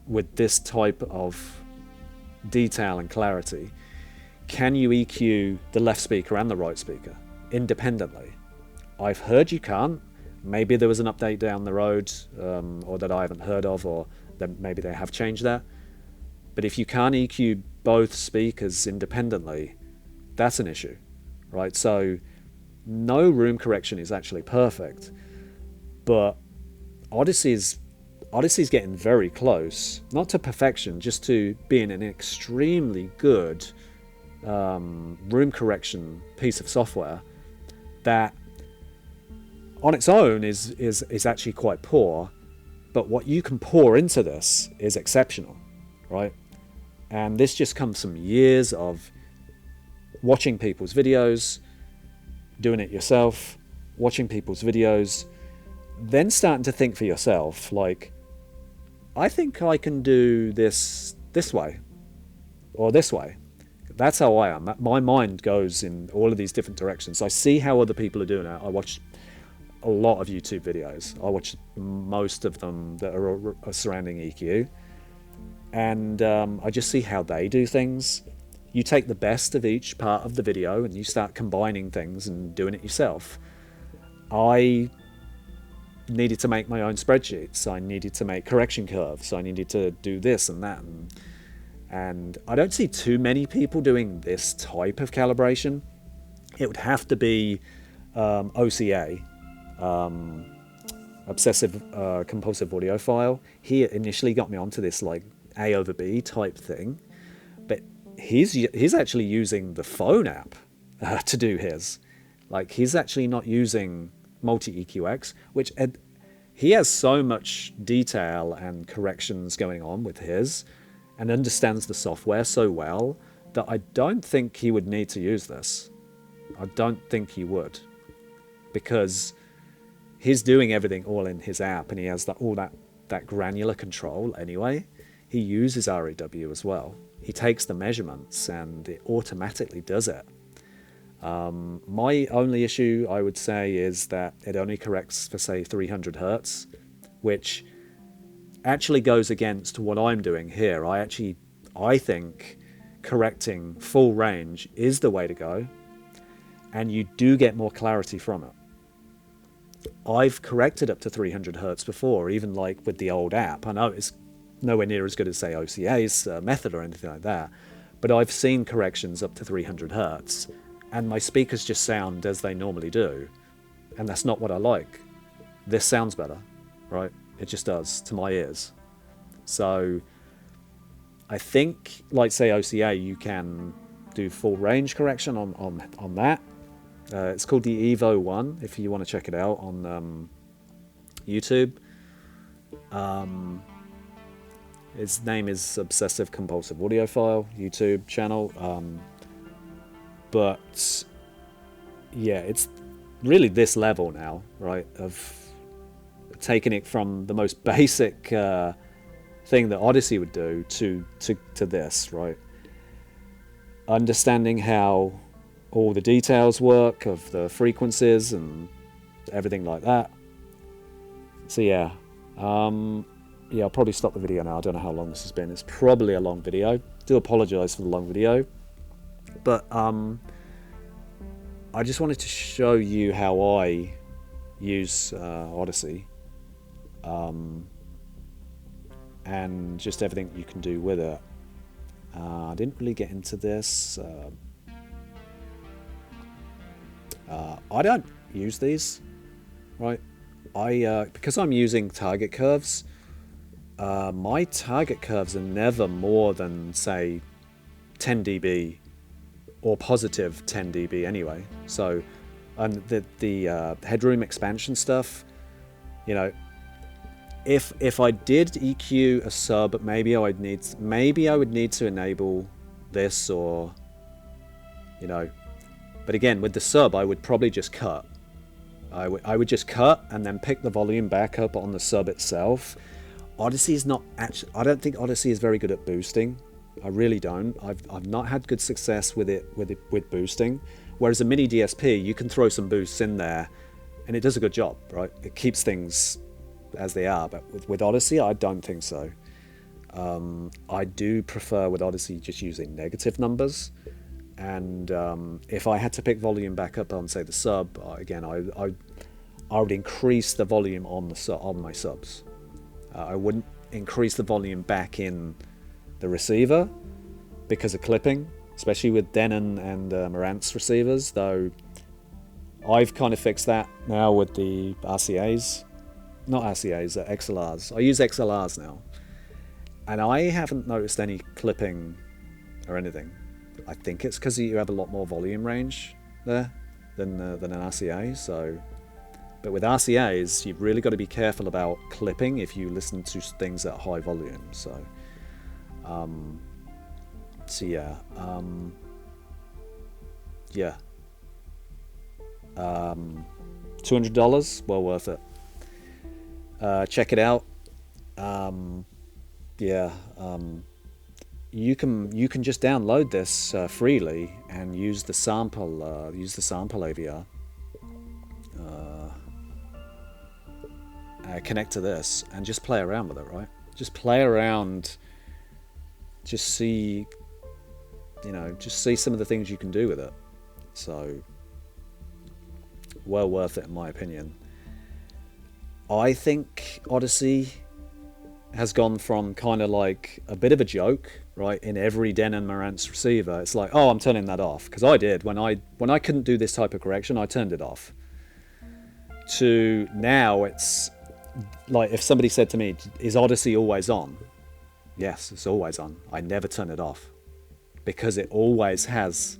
With this type of detail and clarity, can you EQ the left speaker and the right speaker independently? I've heard you can't. Maybe there was an update down the road, or that I haven't heard of, or that maybe they have changed that. But if you can't EQ both speakers independently, that's an issue, right? So no room correction is actually perfect, but Audyssey's getting very close, not to perfection, just to being an extremely good room correction piece of software that on its own is actually quite poor, but what you can pour into this is exceptional, right? And this just comes from years of watching people's videos, doing it yourself, watching people's videos, then starting to think for yourself, like, I think I can do this way or this way. That's how I am. My mind goes in all of these different directions. I see how other people are doing it. I watch a lot of YouTube videos. I watch most of them that are surrounding EQ, and I just see how they do things. You take the best of each part of the video and you start combining things and doing it yourself. I needed to make my own spreadsheets. I needed to make correction curves. I needed to do this and that, and I don't see too many people doing this type of calibration. It would have to be OCA, obsessive compulsive audiophile. He initially got me onto this like A over B type thing, but he's actually using the phone app to do his. Like, he's actually not using MultEQ-X, which he has so much detail and corrections going on with his, and understands the software so well that I don't think he would need to use this. I don't think he would, because he's doing everything all in his app, and he has all that granular control anyway. He uses RAW as well. He takes the measurements and it automatically does it. My only issue, I would say, is that it only corrects for, say, 300 hertz, which actually goes against what I'm doing here. I think correcting full range is the way to go, and you do get more clarity from it. I've corrected up to 300 hertz before, even like with the old app. I know it's nowhere near as good as, say, OCA's method or anything like that, but I've seen corrections up to 300 hertz, and my speakers just sound as they normally do, and that's not what I like. This sounds better, right? It just does to my ears. So I think, like, say, OCA, you can do full range correction on that. It's called the Evo 1, if you want to check it out on YouTube. His name is Obsessive Compulsive Audiophile YouTube channel. But yeah, it's really this level now, right, of taking it from the most basic thing that Audyssey would do to this, right? Understanding how all the details work of the frequencies and everything like that. So yeah, I'll probably stop the video now. I don't know how long this has been. It's probably a long video. Do apologize for the long video, but I just wanted to show you how I use Audyssey, and just everything you can do with it. I didn't really get into this. I don't use these, right? Because I'm using target curves. My target curves are never more than, say, 10 dB or positive 10 dB anyway. So, and the headroom expansion stuff, you know, if I did EQ a sub, maybe I would need to enable this, or, you know, but again, with the sub, I would probably just cut, I would just cut and then pick the volume back up on the sub itself. Audyssey is not actually, I don't think Audyssey is very good at boosting. I really don't. I've not had good success with boosting. Whereas a MINI-DSP, you can throw some boosts in there and it does a good job, right? It keeps things as they are. But with Audyssey, I don't think so. I do prefer with Audyssey just using negative numbers. And if I had to pick volume back up on, say, the sub, again, I would increase the volume on my subs. I wouldn't increase the volume back in the receiver because of clipping, especially with Denon and Marantz receivers, though I've kind of fixed that now with the RCAs. Not RCAs, XLRs. I use XLRs now. And I haven't noticed any clipping or anything. I think it's because you have a lot more volume range there than an RCA. So, but with RCAs, you've really got to be careful about clipping if you listen to things at high volume. So, yeah, yeah. $200, well worth it. Check it out. Yeah. You can just download this freely and use the sample AVR. Connect to this and just play around with it, right? Just play around. Just see, just see some of the things you can do with it. So, well worth it in my opinion. I think Audyssey has gone from kind of like a bit of a joke, right? In every Denon Marantz receiver, it's like, oh, I'm turning that off, because I did when I couldn't do this type of correction, I turned it off. To now, it's like if somebody said to me, "Is Audyssey always on?" Yes, it's always on. I never turn it off because it always has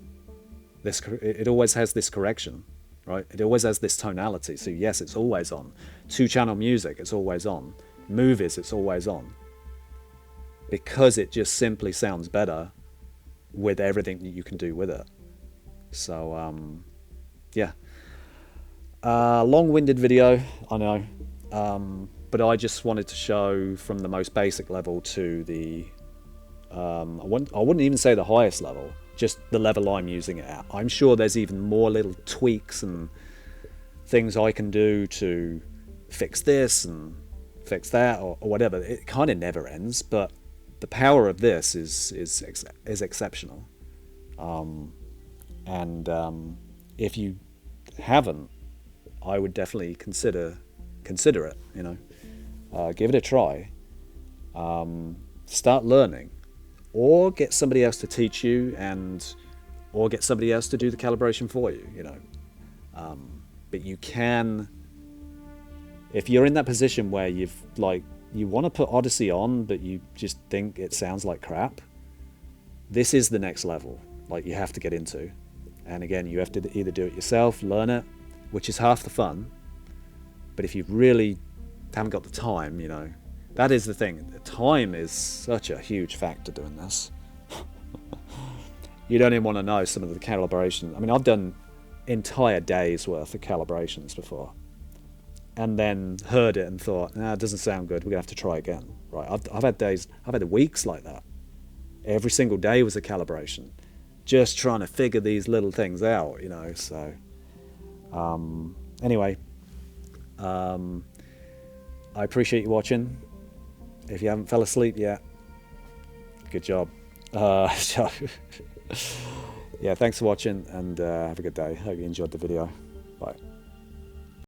this. It always has this correction, right? It always has this tonality. So yes, it's always on. 2-channel music, it's always on. Movies, it's always on, because it just simply sounds better with everything that you can do with it. So yeah, long-winded video, I know, but I just wanted to show from the most basic level to the I wouldn't even say the highest level, just the level I'm using it at. I'm sure there's even more little tweaks and things I can do to fix this and fix that or whatever. It kind of never ends, but the power of this is exceptional. If you haven't, I would definitely consider it. Give it a try. Start learning, or get somebody else to teach you, or get somebody else to do the calibration for you. But you can. If you're in that position where you want to put Audyssey on, but you just think it sounds like crap, this is the next level. You have to get into. And again, you have to either do it yourself, learn it, which is half the fun. But if you really haven't got the time, that is the thing. The time is such a huge factor doing this. You don't even want to know some of the calibration. I mean, I've done entire days worth of calibrations before, and then heard it and thought, nah, it doesn't sound good, we're gonna have to try again. Right? I've had days, I've had weeks like that. Every single day was a calibration, just trying to figure these little things out, so anyway, I appreciate you watching. If you haven't fell asleep yet, good job. Yeah, thanks for watching, and have a good day. Hope you enjoyed the video. Bye.